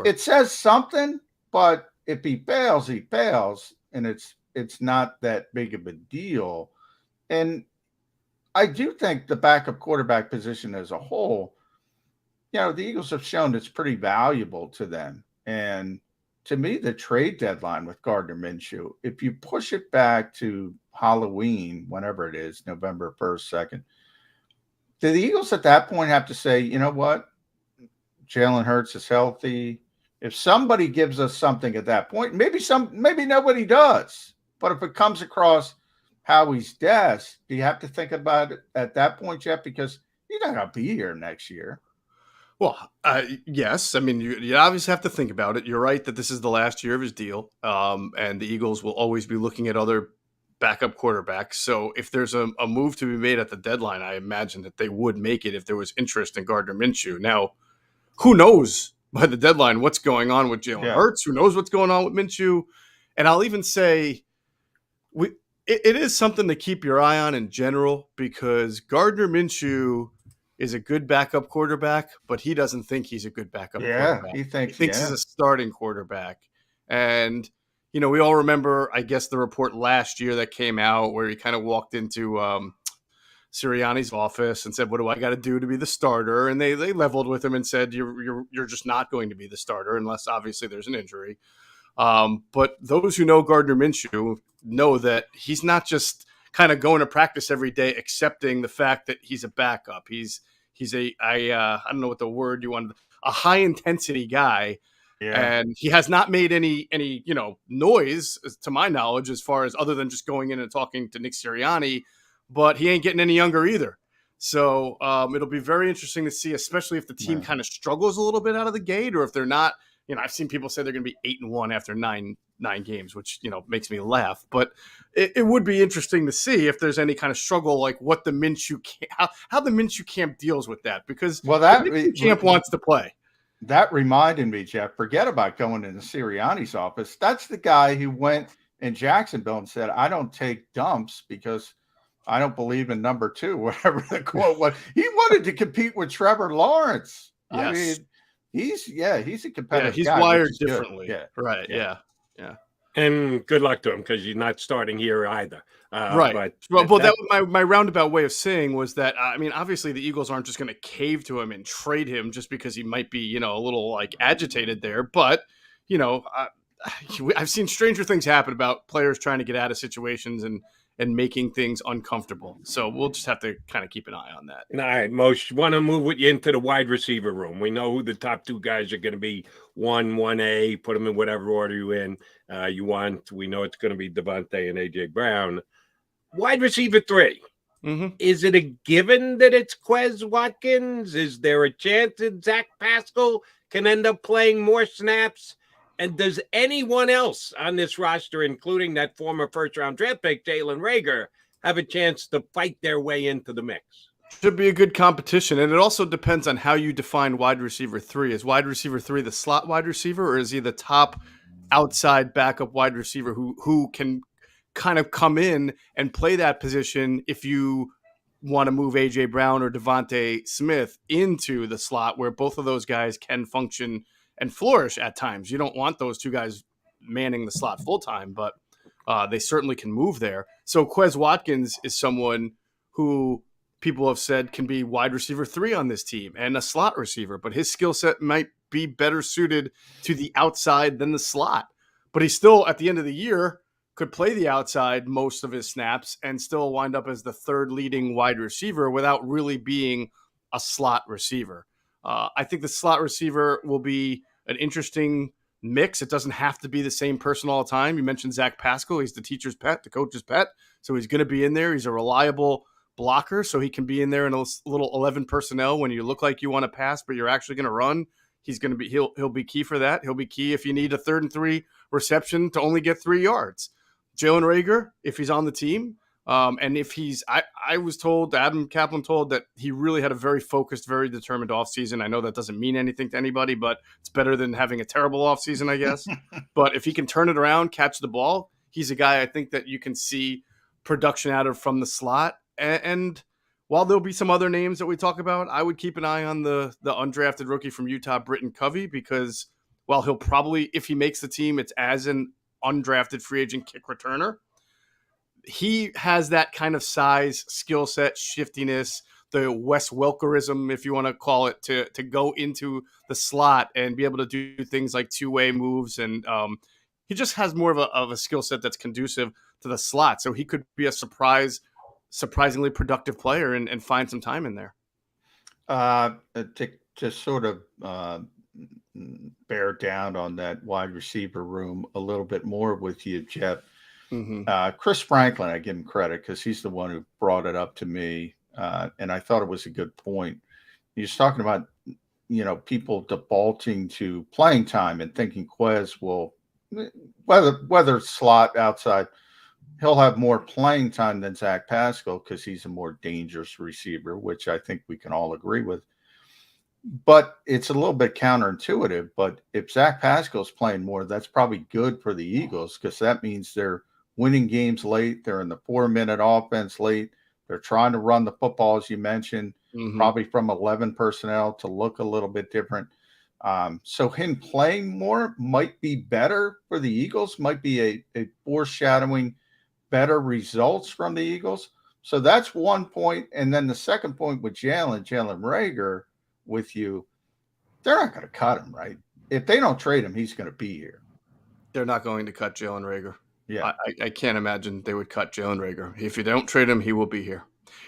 it says something, but if he fails, he fails, and it's not that big of a deal. And I do think the backup quarterback position as a whole, the Eagles have shown it's pretty valuable to them. And to me, the trade deadline with Gardner Minshew, if you push it back to Halloween, whenever it is, November 1st, 2nd, do the Eagles at that point have to say, you know what? Jalen Hurts is healthy. If somebody gives us something at that point, maybe nobody does. But if it comes across Howie's desk, do you have to think about it at that point, Jeff? Because you're not going to be here next year. Well, yes. I mean, you obviously have to think about it. You're right that this is the last year of his deal, and the Eagles will always be looking at other backup quarterbacks. So if there's a move to be made at the deadline, I imagine that they would make it if there was interest in Gardner Minshew. Now, who knows by the deadline what's going on with Jalen Hurts? Who knows what's going on with Minshew? And I'll even say it is something to keep your eye on in general, because Gardner Minshew is a good backup quarterback, but he doesn't think he's a good backup quarterback. He thinks he's a starting quarterback. And, you know, we all remember, I guess, the report last year that came out where he kind of walked into Sirianni's office and said, what do I got to do to be the starter? And they leveled with him and said, you're just not going to be the starter unless obviously there's an injury. But those who know Gardner Minshew know that he's not just kind of going to practice every day, accepting the fact that he's a backup. He's I don't know what the word you wanted, a high intensity guy. Yeah. And he has not made any, noise to my knowledge, as far as other than just going in and talking to Nick Sirianni, but he ain't getting any younger either. So it'll be very interesting to see, especially if the team kind of struggles a little bit out of the gate, or if they're not. I've seen people say they're going to be 8-1 after nine games, which, makes me laugh. But it would be interesting to see if there's any kind of struggle, like what the Minshew how the Minshew camp deals with that, because the Minshew camp wants to play. That reminded me, Jeff, forget about going into Sirianni's office. That's the guy who went in Jacksonville and said, I don't take dumps because I don't believe in number 2, whatever the quote was. He wanted to compete with Trevor Lawrence. Yes. I mean, he's a competitive he's guy. He's wired differently. Yeah. Right. Yeah. And good luck to him, because you're not starting here either. Right. That was my roundabout way of saying was that, obviously the Eagles aren't just going to cave to him and trade him just because he might be, a little like agitated there. But, I've seen stranger things happen about players trying to get out of situations and making things uncomfortable. So we'll just have to kind of keep an eye on that. All right, Mosher, want to move with you into the wide receiver room. We know who the top 2 guys are going to be. 1A, put them in whatever order you want. We know it's going to be Devontae and A.J. Brown. Wide receiver 3. Mm-hmm. Is it a given that it's Quez Watkins? Is there a chance that Zach Pascal can end up playing more snaps? And does anyone else on this roster, including that former first-round draft pick, Jalen Reagor, have a chance to fight their way into the mix? Should be a good competition. And it also depends on how you define wide receiver 3. Is wide receiver 3 the slot wide receiver, or is he the top outside backup wide receiver who can kind of come in and play that position if you want to move A.J. Brown or Devontae Smith into the slot, where both of those guys can function and flourish at times? You don't want those 2 guys manning the slot full time, but they certainly can move there. So Quez Watkins is someone who people have said can be wide receiver 3 on this team and a slot receiver, but his skill set might be better suited to the outside than the slot. But he still, at the end of the year, could play the outside most of his snaps and still wind up as the 3rd leading wide receiver without really being a slot receiver. I think the slot receiver will be an interesting mix. It doesn't have to be the same person all the time. You mentioned Zach Pascal. He's the teacher's pet, the coach's pet. So he's going to be in there. He's a reliable blocker, so he can be in there in a little 11 personnel when you look like you want to pass, but you're actually going to run. He'll be key for that. He'll be key if you need a 3rd and 3 reception to only get 3 yards. Jalen Reagor, if he's on the team, and if I was told, Adam Kaplan told, that he really had a very focused, very determined offseason. I know that doesn't mean anything to anybody, but it's better than having a terrible offseason, I guess. But if he can turn it around, catch the ball, he's a guy I think that you can see production out of from the slot. And while there'll be some other names that we talk about, I would keep an eye on the undrafted rookie from Utah, Britton Covey, because while he'll probably, if he makes the team, it's as an undrafted free agent kick returner. He has that kind of size, skill set, shiftiness, Wes Welkerism, if you want to call it, to go into the slot and be able to do things like two-way moves. And he just has more of a skill set that's conducive to the slot. So he could be a surprisingly productive player and find some time in there. To sort of bear down on that wide receiver room a little bit more with you, Jeff. Chris Franklin, I give him credit because he's the one who brought it up to me, and I thought it was a good point. He's talking about, people defaulting to playing time and thinking Quez will, whether slot outside, he'll have more playing time than Zach Pascal because he's a more dangerous receiver, which I think we can all agree with. But it's a little bit counterintuitive. But if Zach Pascal's playing more, that's probably good for the Eagles because that means they're winning games late. They're in the 4-minute offense late. They're trying to run the football, as you mentioned, probably from 11 personnel to look a little bit different. So him playing more might be better for the Eagles, might be a foreshadowing better results from the Eagles. So that's one point. And then the second point with Jalen Reagor with you, they're not going to cut him, right? If they don't trade him, he's going to be here. They're not going to cut Jalen Reagor. Yeah. I can't imagine they would cut Jalen Reagor. If you don't trade him, he will be here.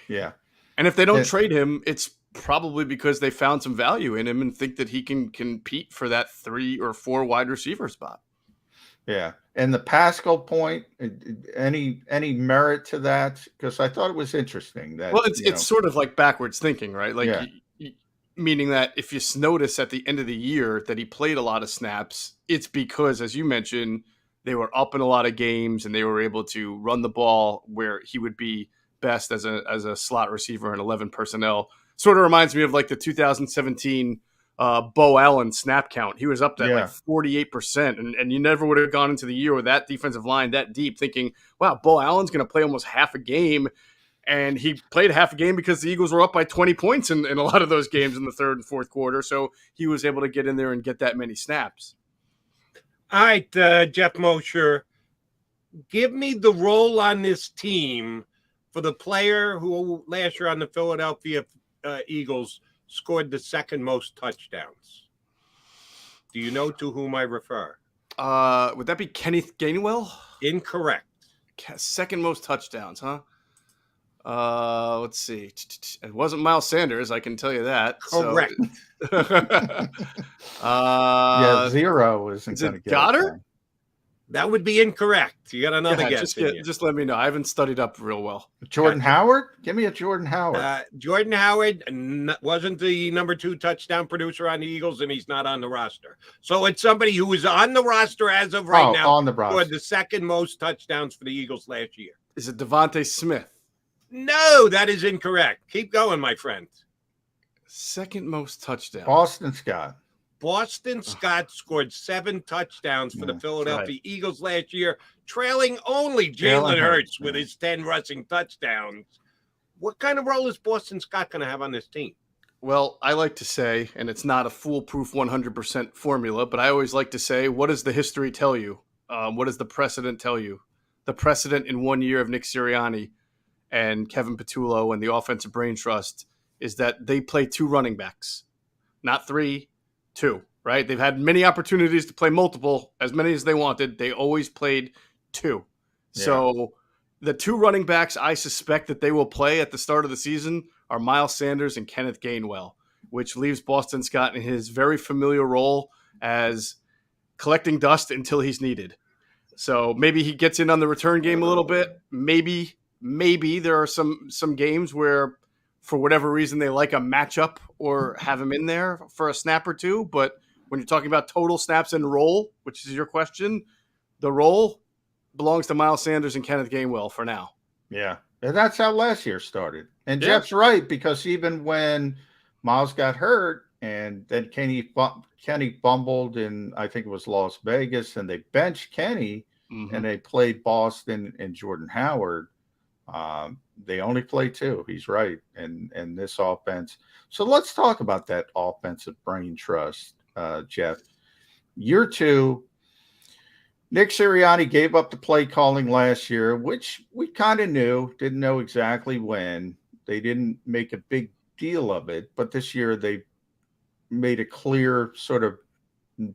Yeah. And if they don't trade him, it's probably because they found some value in him and think that he can compete for that 3 or 4 wide receiver spot. Yeah. And the Pascal point, any merit to that? Because I thought it was interesting that. Well, it's sort of like backwards thinking, right? Like, meaning that if you notice at the end of the year that he played a lot of snaps, it's because, as you mentioned, they were up in a lot of games and they were able to run the ball where he would be best as a slot receiver in 11 personnel. Sort of reminds me of like the 2017 Bo Allen snap count. He was up to like 48%, and you never would have gone into the year with that defensive line that deep thinking, wow, Bo Allen's going to play almost half a game. And he played half a game because the Eagles were up by 20 points in a lot of those games in the third and fourth quarter. So he was able to get in there and get that many snaps. All right, Jeff Mosher, give me the role on this team for the player who last year on the Philadelphia Eagles scored the second most touchdowns. Do you know to whom I refer? Would that be Kenneth Gainwell? Incorrect. Second most touchdowns, huh? Let's see. It wasn't Miles Sanders, I can tell you that. Correct. So. 0 isn't going to get Goddard? That would be incorrect. You got another guess. Just let me know. I haven't studied up real well. Jordan Howard? Give me a Jordan Howard. Jordan Howard wasn't the number 2 touchdown producer on the Eagles, and he's not on the roster. So it's somebody who is on the roster as of right now. On the roster. For the second most touchdowns for the Eagles last year. Is it Devontae Smith? No, that is incorrect. Keep going, my friend. Second most touchdowns. Boston Scott. Boston Scott scored 7 touchdowns for the Philadelphia Eagles last year, trailing only Jalen Hurts with his 10 rushing touchdowns. What kind of role is Boston Scott going to have on this team? Well, I like to say, and it's not a foolproof 100% formula, but I always like to say, what does the history tell you? What does the precedent tell you? The precedent in 1 year of Nick Sirianni and Kevin Patullo and the offensive brain trust is that they play 2 running backs, not 3, 2, right? They've had many opportunities to play multiple, as many as they wanted. They always played 2. Yeah. So the 2 running backs I suspect that they will play at the start of the season are Miles Sanders and Kenneth Gainwell, which leaves Boston Scott in his very familiar role as collecting dust until he's needed. So maybe he gets in on the return game a little bit. Maybe there are some games where, for whatever reason, they like a matchup or have him in there for a snap or 2. But when you're talking about total snaps and role, which is your question, the role belongs to Miles Sanders and Kenneth Gainwell for now. Yeah, and that's how last year started. And Jeff's right, because even when Miles got hurt and then Kenny fumbled in, I think it was Las Vegas, and they benched Kenny and they played Boston and Jordan Howard. They only play 2. He's right. And this offense. So let's talk about that offensive brain trust, Jeff. Year 2, Nick Sirianni gave up the play calling last year, which we kind of knew, didn't know exactly when. They didn't make a big deal of it, but this year they made a clear sort of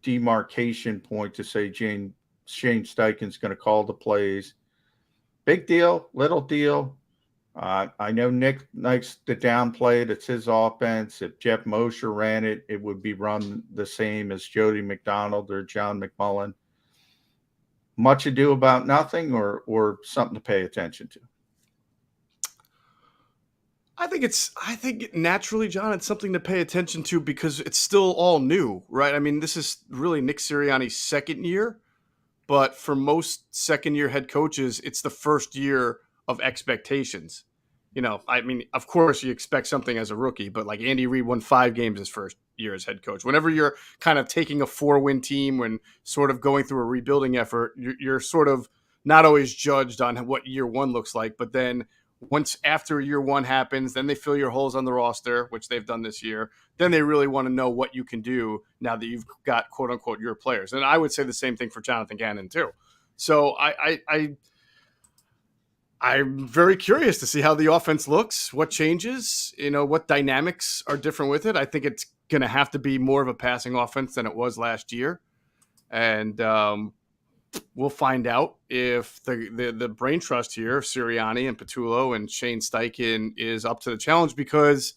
demarcation point to say Shane Steichen's going to call the plays. Big deal, little deal. I know Nick likes to downplay it. It's his offense. If Jeff Mosher ran it, it would be run the same as Jody McDonald or John McMullen. Much ado about nothing, or something to pay attention to? I think naturally, John, it's something to pay attention to because it's still all new, right? I mean, this is really Nick Sirianni's second year, but for most second-year head coaches, it's the first year of expectations. You know, I mean, of course you expect something as a rookie, but like Andy Reid won 5 games his first year as head coach. Whenever you're kind of taking a 4-win team when sort of going through a rebuilding effort, you're sort of not always judged on what year one looks like, but then once after year one happens, then they fill your holes on the roster, which they've done this year. Then they really want to know what you can do now that you've got quote unquote your players. And I would say the same thing for Jonathan Gannon too. So I'm very curious to see how the offense looks, what changes, what dynamics are different with it. I think it's going to have to be more of a passing offense than it was last year. And we'll find out if the brain trust here, Sirianni and Patullo and Shane Steichen, is up to the challenge, because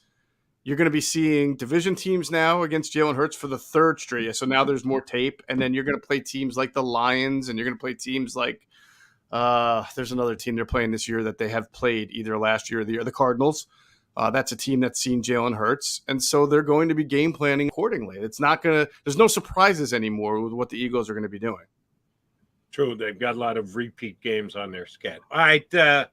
you're going to be seeing division teams now against Jalen Hurts for the 3rd straight year. So now there's more tape, and then you're going to play teams like the Lions, and you're going to play teams like there's another team they're playing this year that they have played either last year or the Cardinals. That's a team that's seen Jalen Hurts, and so they're going to be game planning accordingly. There's no surprises anymore with what the Eagles are going to be doing. True, they've got a lot of repeat games on their schedule. All right,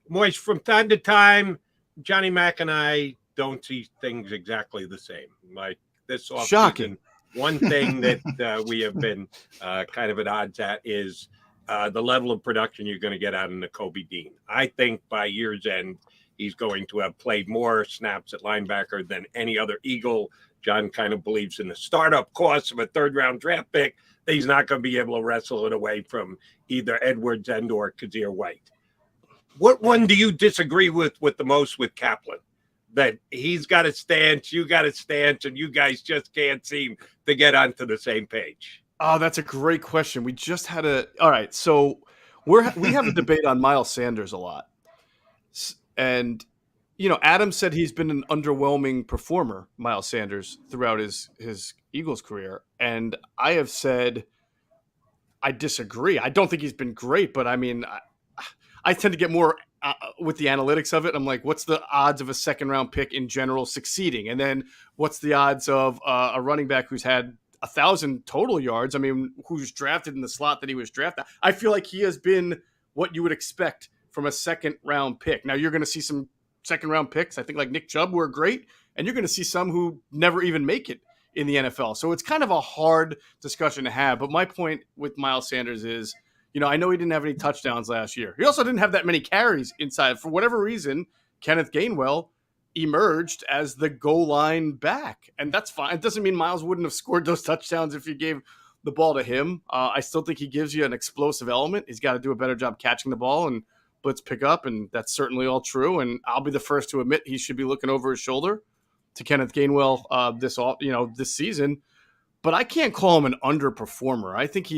Moise, from time to time, Johnny Mac and I don't see things exactly the same. Like this offseason, shocking. One thing that we have been kind of at odds at is the level of production you're going to get out of Nakobe Dean. I think by year's end, he's going to have played more snaps at linebacker than any other Eagle. John kind of believes in the startup cost of a 3rd-round draft pick. He's not going to be able to wrestle it away from either Edwards and or Kazir White. What one do you disagree with the most with Kaplan? That he's got a stance, you got a stance, and you guys just can't seem to get onto the same page? Oh, that's a great question. We just had all right, so we have a debate on Miles Sanders a lot. And, Adam said he's been an underwhelming performer, Miles Sanders, throughout his Eagles career. And I have said I disagree. I don't think he's been great, but I mean, I tend to get more with the analytics of it. I'm like, what's the odds of a 2nd-round pick in general succeeding? And then what's the odds of a running back who's had 1,000 total yards? I mean, who's drafted in the slot that he was drafted? I feel like he has been what you would expect from a 2nd-round pick. Now, you're going to see some 2nd-round picks, I think, like Nick Chubb, who are great, and you're going to see some who never even make it in the NFL. So it's kind of a hard discussion to have. But my point with Miles Sanders is, I know he didn't have any touchdowns last year. He also didn't have that many carries inside. For whatever reason, Kenneth Gainwell emerged as the goal line back, and that's fine. It doesn't mean Miles wouldn't have scored those touchdowns if you gave the ball to him. I still think he gives you an explosive element. He's got to do a better job catching the ball and blitz pick up, and that's certainly all true. And I'll be the first to admit he should be looking over his shoulder to Kenneth Gainwell this season. But I can't call him an underperformer. I think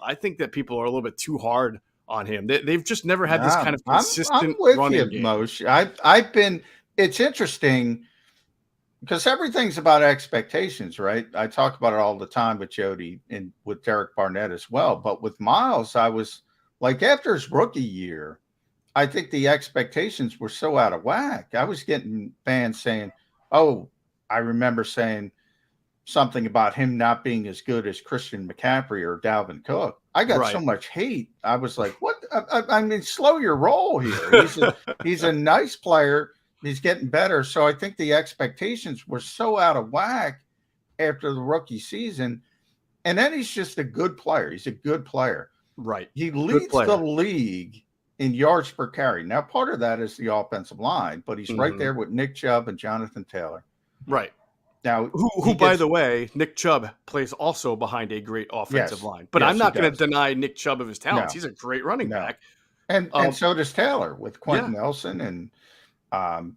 I think that people are a little bit too hard on him. They've just never had this kind of consistent I'm with running you, game. Moshe. It's interesting because everything's about expectations, right? I talk about it all the time with Jody and with Derek Barnett as well. But with Miles, I was like, after his rookie year, I think the expectations were so out of whack. I was getting fans saying, oh, I remember saying something about him not being as good as Christian McCaffrey or Dalvin Cook. I got so much hate. I was like, what? I mean, slow your roll here. He's a nice player. He's getting better. So I think the expectations were so out of whack after the rookie season. And then he's just a good player. He's a good player. Right. He leads the league in yards per carry. Now, part of that is the offensive line, but he's right there with Nick Chubb and Jonathan Taylor. Right. Now, who by the way, Nick Chubb plays also behind a great offensive line. But I'm not going to deny Nick Chubb of his talents. He's a great running back. And so does Taylor with Quentin Nelson. And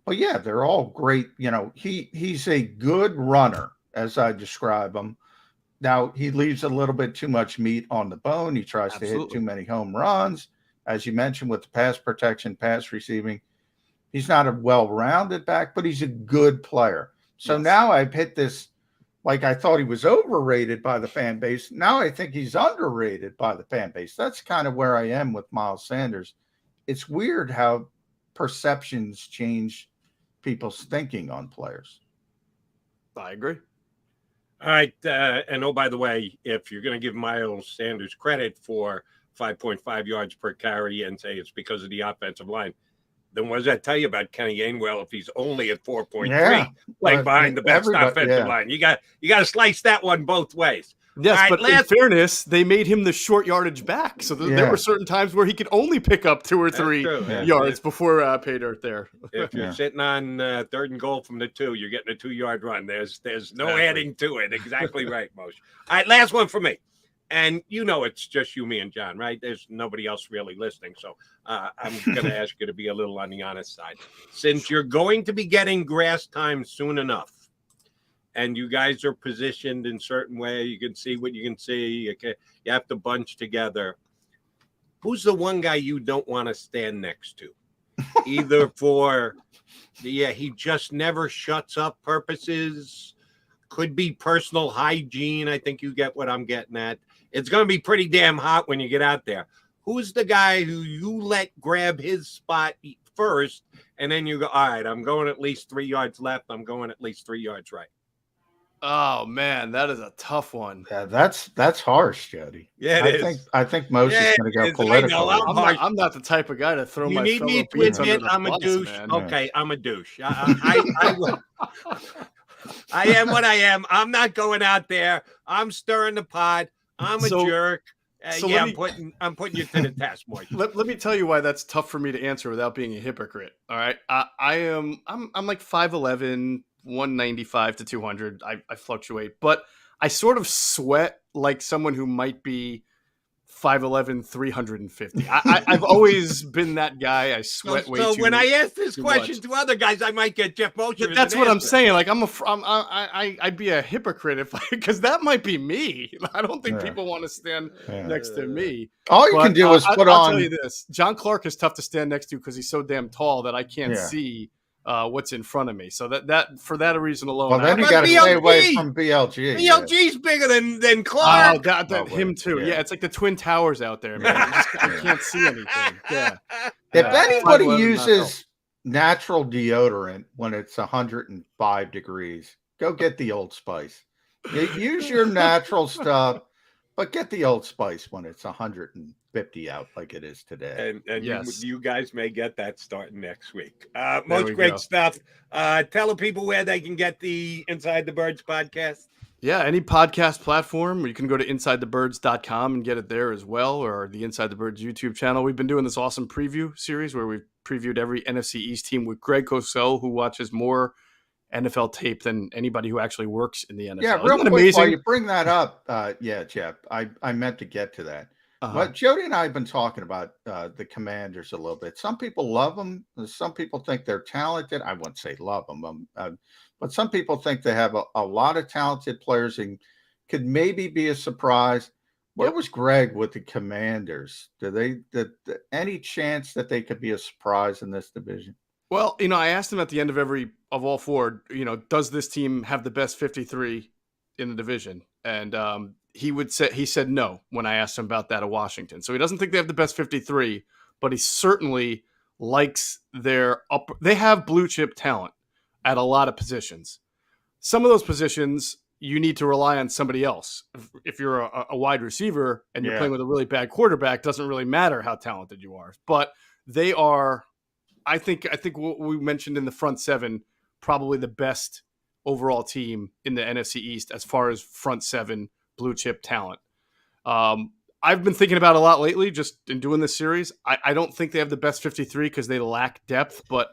But yeah, they're all great. You know, he's a good runner, as I describe him. Now, he leaves a little bit too much meat on the bone. He tries to hit too many home runs. As you mentioned, with the pass protection, pass receiving, he's not a well-rounded back, but he's a good player. So now I've hit this, like I thought he was overrated by the fan base. Now I think he's underrated by the fan base. That's kind of where I am with Miles Sanders. It's weird how perceptions change people's thinking on players. I agree. All right. And oh, by the way, if you're going to give Miles Sanders credit for 5.5 yards per carry and say it's because of the offensive line, then what does that tell you about Kenny Gainwell if he's only at 4.3, like behind the best offensive line? You got to slice that one both ways. Yes, right, but in fairness, they made him the short yardage back. So there were certain times where he could only pick up 2 or 3 yards before pay dirt there. If you're sitting on 3rd and goal from the 2, you're getting a 2-yard run. There's no adding to it. Exactly right, Mosher. All right, last one for me. And you know it's just you, me, and John, right? There's nobody else really listening. So I'm going to ask you to be a little on the honest side. Since you're going to be getting grass time soon enough, and you guys are positioned in certain way, you can see what you can see. You have to bunch together. Who's the one guy you don't want to stand next to? Either for, he just never shuts up purposes. Could be personal hygiene. I think you get what I'm getting at. It's going to be pretty damn hot when you get out there. Who's the guy who you let grab his spot first, and then you go, all right, I'm going at least 3 yards left. I'm going at least 3 yards right. Oh man, that is a tough one. Yeah, that's harsh, Jody. Yeah, I think most is going to go political. I'm not the type of guy to throw my fellow beans under the bus, I'm a douche. Man. Okay, I'm a douche. I am what I am. I'm not going out there. I'm stirring the pot. I'm a jerk. I'm putting you to the test, boy. Let me tell you why that's tough for me to answer without being a hypocrite. All right, I'm like 5'11". 195 to 200. I fluctuate, but I sort of sweat like someone who might be 5'11", 350. I've always been that guy. I sweat way too much. So when I ask this question to other guys, I might get Jeff Mosher. That's what I'm saying. Like I'd be a hypocrite because that might be me. I don't think people want to stand next to me. All you can do is put on. I'll tell you this: John Clark is tough to stand next to because he's so damn tall that I can't see what's in front of me. So that for that reason alone. Well, then you got to stay away from BLG. BLG's bigger than Clark. Him too. Yeah, it's like the Twin Towers out there, man. I can't see anything. Yeah. If anybody uses natural deodorant when it's 105 degrees, go get the Old Spice. Use your natural stuff, but get the Old Spice when it's 150 out like it is today. And yes, you guys may get that starting next week. Most great stuff. Tell the people where they can get the Inside the Birds podcast. Yeah, any podcast platform. You can go to InsideTheBirds.com and get it there as well, or the Inside the Birds YouTube channel. We've been doing this awesome preview series where we've previewed every NFC East team with Greg Cosell, who watches more NFL tape than anybody who actually works in the NFL. Yeah, real quick, amazing? While you bring that up, Jeff, I meant to get to that. What Jody and I have been talking about the Commanders a little bit. Some people love them. Some people think they're talented. I wouldn't say love them, but some people think they have a lot of talented players and could maybe be a surprise. Where was Greg with the Commanders? Any chance that they could be a surprise in this division? Well, I asked him at the end of all four, does this team have the best 53 in the division? And he said no when I asked him about that at Washington. So he doesn't think they have the best 53, but he certainly likes they have blue chip talent at a lot of positions. Some of those positions you need to rely on somebody else. If you're a wide receiver and you're playing with a really bad quarterback, doesn't really matter how talented you are. But they are, I think what we mentioned in the front seven, probably the best overall team in the NFC East as far as front seven blue chip talent. I've been thinking about it a lot lately, just in doing this series. I don't think they have the best 53 because they lack depth, but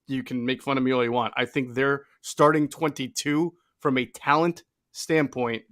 you can make fun of me all you want. I think their starting 22 from a talent standpoint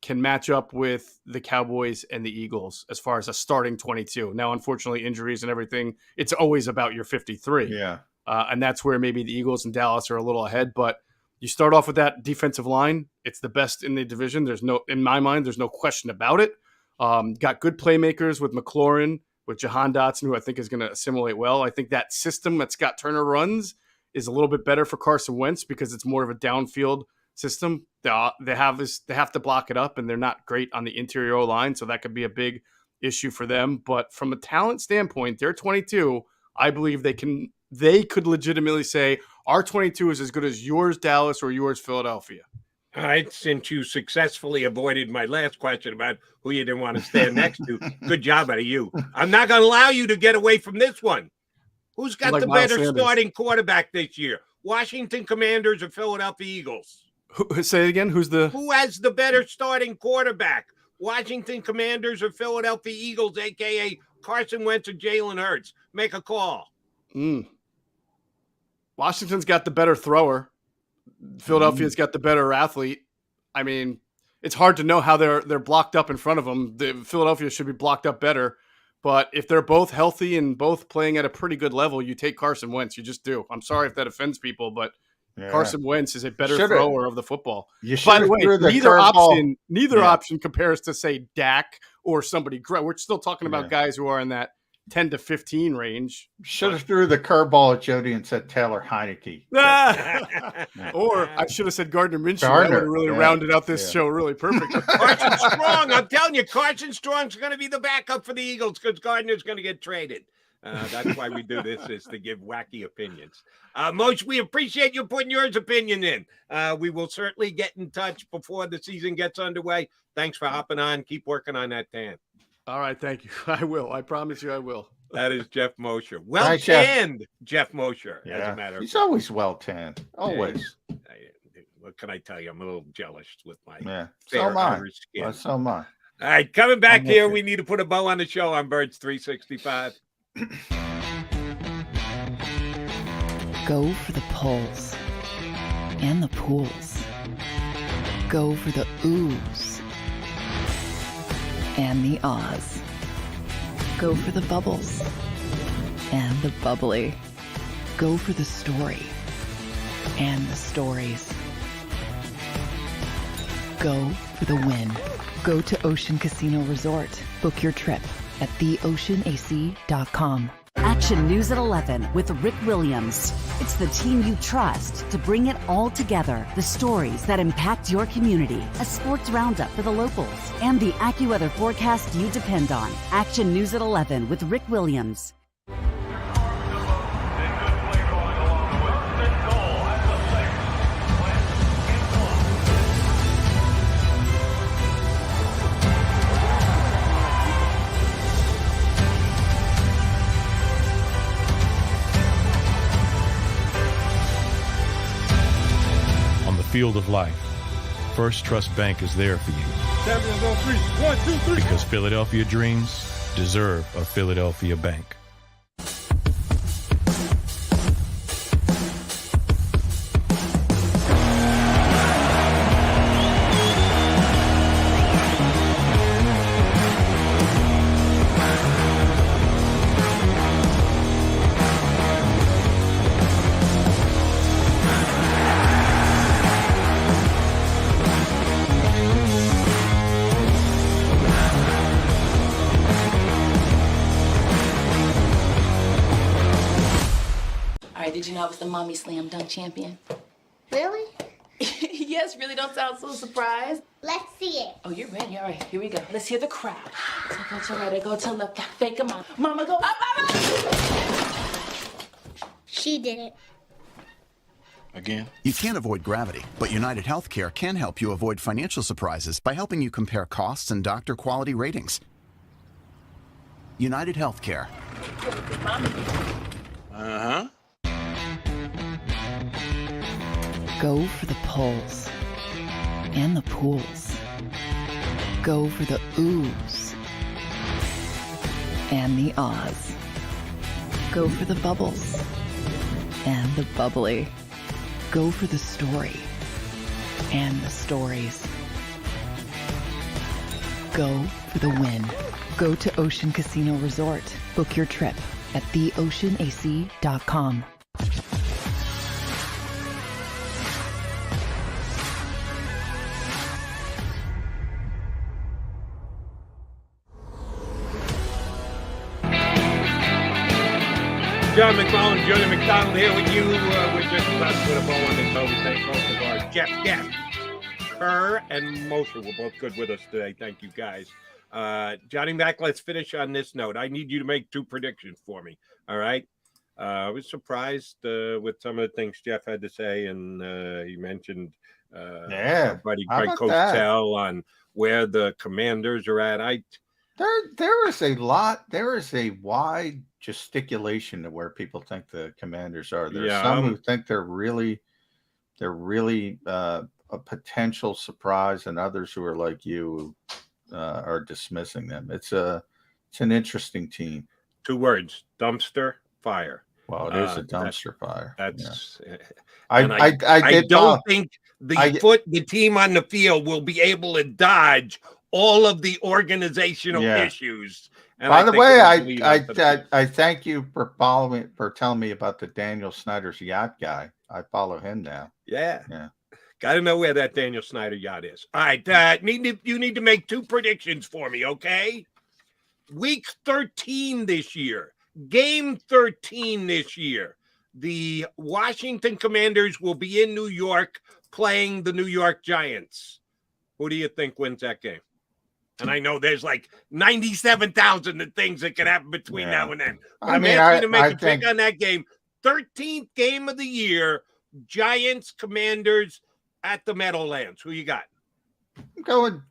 can match up with the Cowboys and the Eagles as far as a starting 22. Now, unfortunately, injuries and everything, it's always about your 53. Yeah. And that's where maybe the Eagles and Dallas are a little ahead. But you start off with that defensive line. It's the best in the division. In my mind, there's no question about it. Got good playmakers with McLaurin, with Jahan Dotson, who I think is going to assimilate well. I think that system that Scott Turner runs is a little bit better for Carson Wentz because it's more of a downfield system. They have to block it up, and they're not great on the interior O-line, so that could be a big issue for them. But from a talent standpoint, they're 22. I believe they could legitimately say our 22 is as good as yours, Dallas, or yours, Philadelphia. All right, since you successfully avoided my last question about who you didn't want to stand next to, good job out of you. I'm not going to allow you to get away from this one. Who's got the better starting quarterback this year? Washington Commanders or Philadelphia Eagles? Say it again. Who has the better starting quarterback? Washington Commanders or Philadelphia Eagles, a.k.a. Carson Wentz or Jalen Hurts? Make a call. Washington's got the better thrower. Philadelphia's got the better athlete. I mean, it's hard to know how they're blocked up in front of them. Philadelphia should be blocked up better. But if they're both healthy and both playing at a pretty good level, you take Carson Wentz. You just do. I'm sorry if that offends people, but Carson Wentz is a better thrower of the football. By the way, neither option compares to, say, Dak or somebody. We're still talking about guys who are in that 10 to 15 range. Should have threw the curveball at Jody and said Taylor Heineke. Or I should have said Gardner Minshew. That would have really rounded out this show really perfectly. Carson Strong. I'm telling you, Carson Strong's going to be the backup for the Eagles because Gardner's going to get traded. That's why we do this, is to give wacky opinions. Moshe, we appreciate you putting yours opinion in. We will certainly get in touch before the season gets underway. Thanks for hopping on. Keep working on that tan. All right, thank you. I will. I promise you I will. That is Jeff Mosher. Well tanned, Jeff Mosher, as a matter of fact. He's always well tanned. Always. What can I tell you? I'm a little jealous with my fair Irish skin. Well, so am I. All right, coming back here, we need to put a bow on the show on Birds 365. Go for the pulls and the pools. Go for the oohs and the ahs. Go for the bubbles and the bubbly. Go for the story and the stories. Go for the win. Go to Ocean Casino Resort. Book your trip at theoceanac.com. Action News at 11 with Rick Williams. It's the team you trust to bring it all together. The stories that impact your community. A sports roundup for the locals. And the AccuWeather forecast you depend on. Action News at 11 with Rick Williams. Field of life, First Trust Bank is there for you. Champions on three. 1, 2, 3. Because Philadelphia dreams deserve a Philadelphia bank. Did you know I was the mommy slam dunk champion? Really? Yes, really. Don't sound so surprised. Let's see it. Oh, you're ready. All right, here we go. Let's hear the crowd. So go to right, go to left, fake 'em out. Mama, go up, up, up. She did it. Again? You can't avoid gravity, but United Healthcare can help you avoid financial surprises by helping you compare costs and doctor quality ratings. United Healthcare. Uh-huh. Go for the pulls and the pools. Go for the oohs and the ahs. Go for the bubbles and the bubbly. Go for the story and the stories. Go for the win. Go to Ocean Casino Resort. Book your trip at theoceanac.com. John McMullen, Jody McDonald here with you. We're just about to put a bow on the show. We thank both of our guests, Kerr and Mosher, were both good with us today. Thank you, guys. Johnny Mac, let's finish on this note. I need you to make 2 predictions for me, all right? I was surprised with some of the things Jeff had to say, and he mentioned our buddy Craig Costello on where the Commanders are at. There is a wide gesticulation to where people think the Commanders are. There's some who think they're really a potential surprise, and others who are like you are dismissing them. It's an interesting team. 2 words: dumpster fire. Well, it is a dumpster fire. That's. Yeah. I don't think the team on the field will be able to dodge all of the organizational issues. And by the way, I thank you for telling me about the Daniel Snyder's yacht guy. I follow him now. Yeah. Got to know where that Daniel Snyder yacht is. All right, you need to make 2 predictions for me, okay? Week 13 this year, game 13 this year. The Washington Commanders will be in New York playing the New York Giants. Who do you think wins that game? And I know there's like 97,000 things that can happen between now and then. But I'm asking you to make a pick on that game. 13th game of the year, Giants, Commanders at the Meadowlands. Who you got?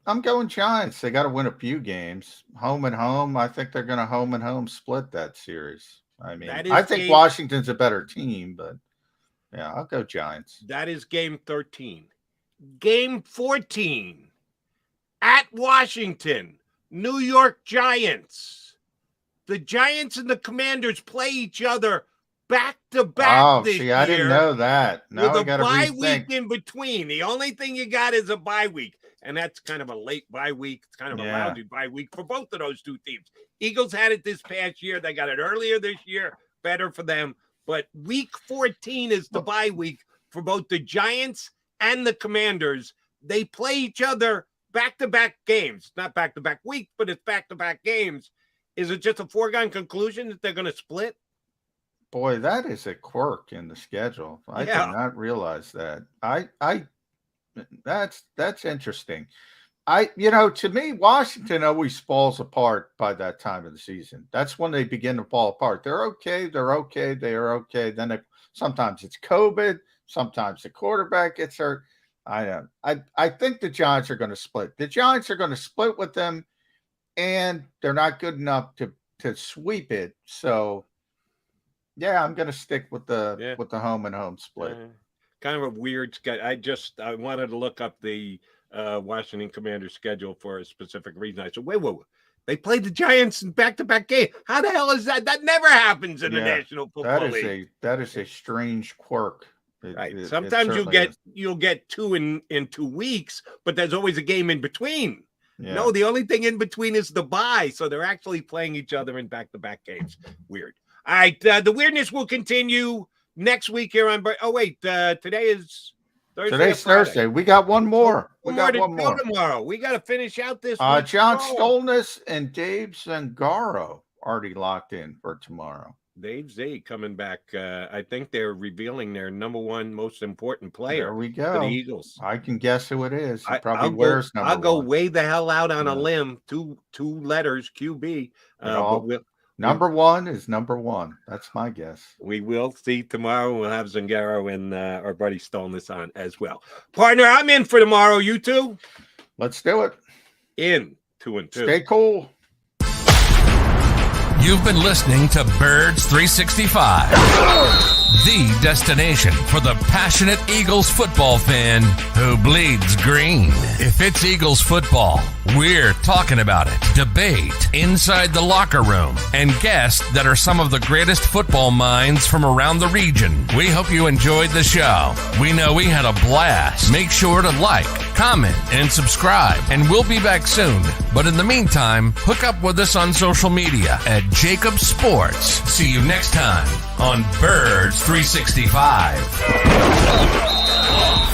I'm going Giants. They got to win a few games. Home and home. I think they're going to home and home split that series. I mean, I think Washington's a better team, but yeah, I'll go Giants. That is game 13. Game 14. At Washington, New York Giants. The Giants and the Commanders play each other back-to-back this year. I didn't know that. Now with a bye week in between. The only thing you got is a bye week, and that's kind of a late bye week. It's kind of a lousy bye week for both of those 2 teams. Eagles had it this past year. They got it earlier this year. Better for them. But week 14 is the bye week for both the Giants and the Commanders. They play each other back-to-back games, not back-to-back weeks, but it's back-to-back games. Is it just a foregone conclusion that they're going to split? Boy, that is a quirk in the schedule. I did not realize that. That's interesting. To me, Washington always falls apart by that time of the season. That's when they begin to fall apart. They're okay. They are okay. Then sometimes it's COVID. Sometimes the quarterback gets hurt. I think the Giants are going to split. The Giants are going to split with them, and they're not good enough to sweep it. So, yeah, I'm going to stick with the home and home split. Kind of a weird schedule. I wanted to look up the Washington Commanders schedule for a specific reason. I said, wait. They played the Giants in back-to-back game. How the hell is that? That never happens in the National Football League. That is a strange quirk. Sometimes you'll get 2 in 2 weeks, but there's always a game in between. No, the only thing in between is the bye, so they're actually playing each other in back-to-back games. Weird. All right, the weirdness will continue next week here on. Oh wait, today is Thursday. Today's Thursday. We got one more. We got one more tomorrow. We got to finish out this. John Stolness and Dave Zangaro already locked in for tomorrow. Dave Z coming back. I think they're revealing their number 1 most important player. There we go. For the Eagles. I can guess who it is. He probably wears number 1. I'll go way the hell out on a limb. Two letters, QB. Number 1 is number 1. That's my guess. We will see tomorrow. We'll have Zangaro and our buddy Stolness on as well. Partner, I'm in for tomorrow. You too? Let's do it. In 2 and 2. Stay cool. You've been listening to Birds 365, the destination for the passionate Eagles football fan who bleeds green. If it's Eagles football, we're talking about it. Debate inside the locker room and guests that are some of the greatest football minds from around the region. We hope you enjoyed the show. We know we had a blast. Make sure to like, comment, and subscribe, and we'll be back soon. But in the meantime, hook up with us on social media at JAKIB Sports. See you next time on Birds 365.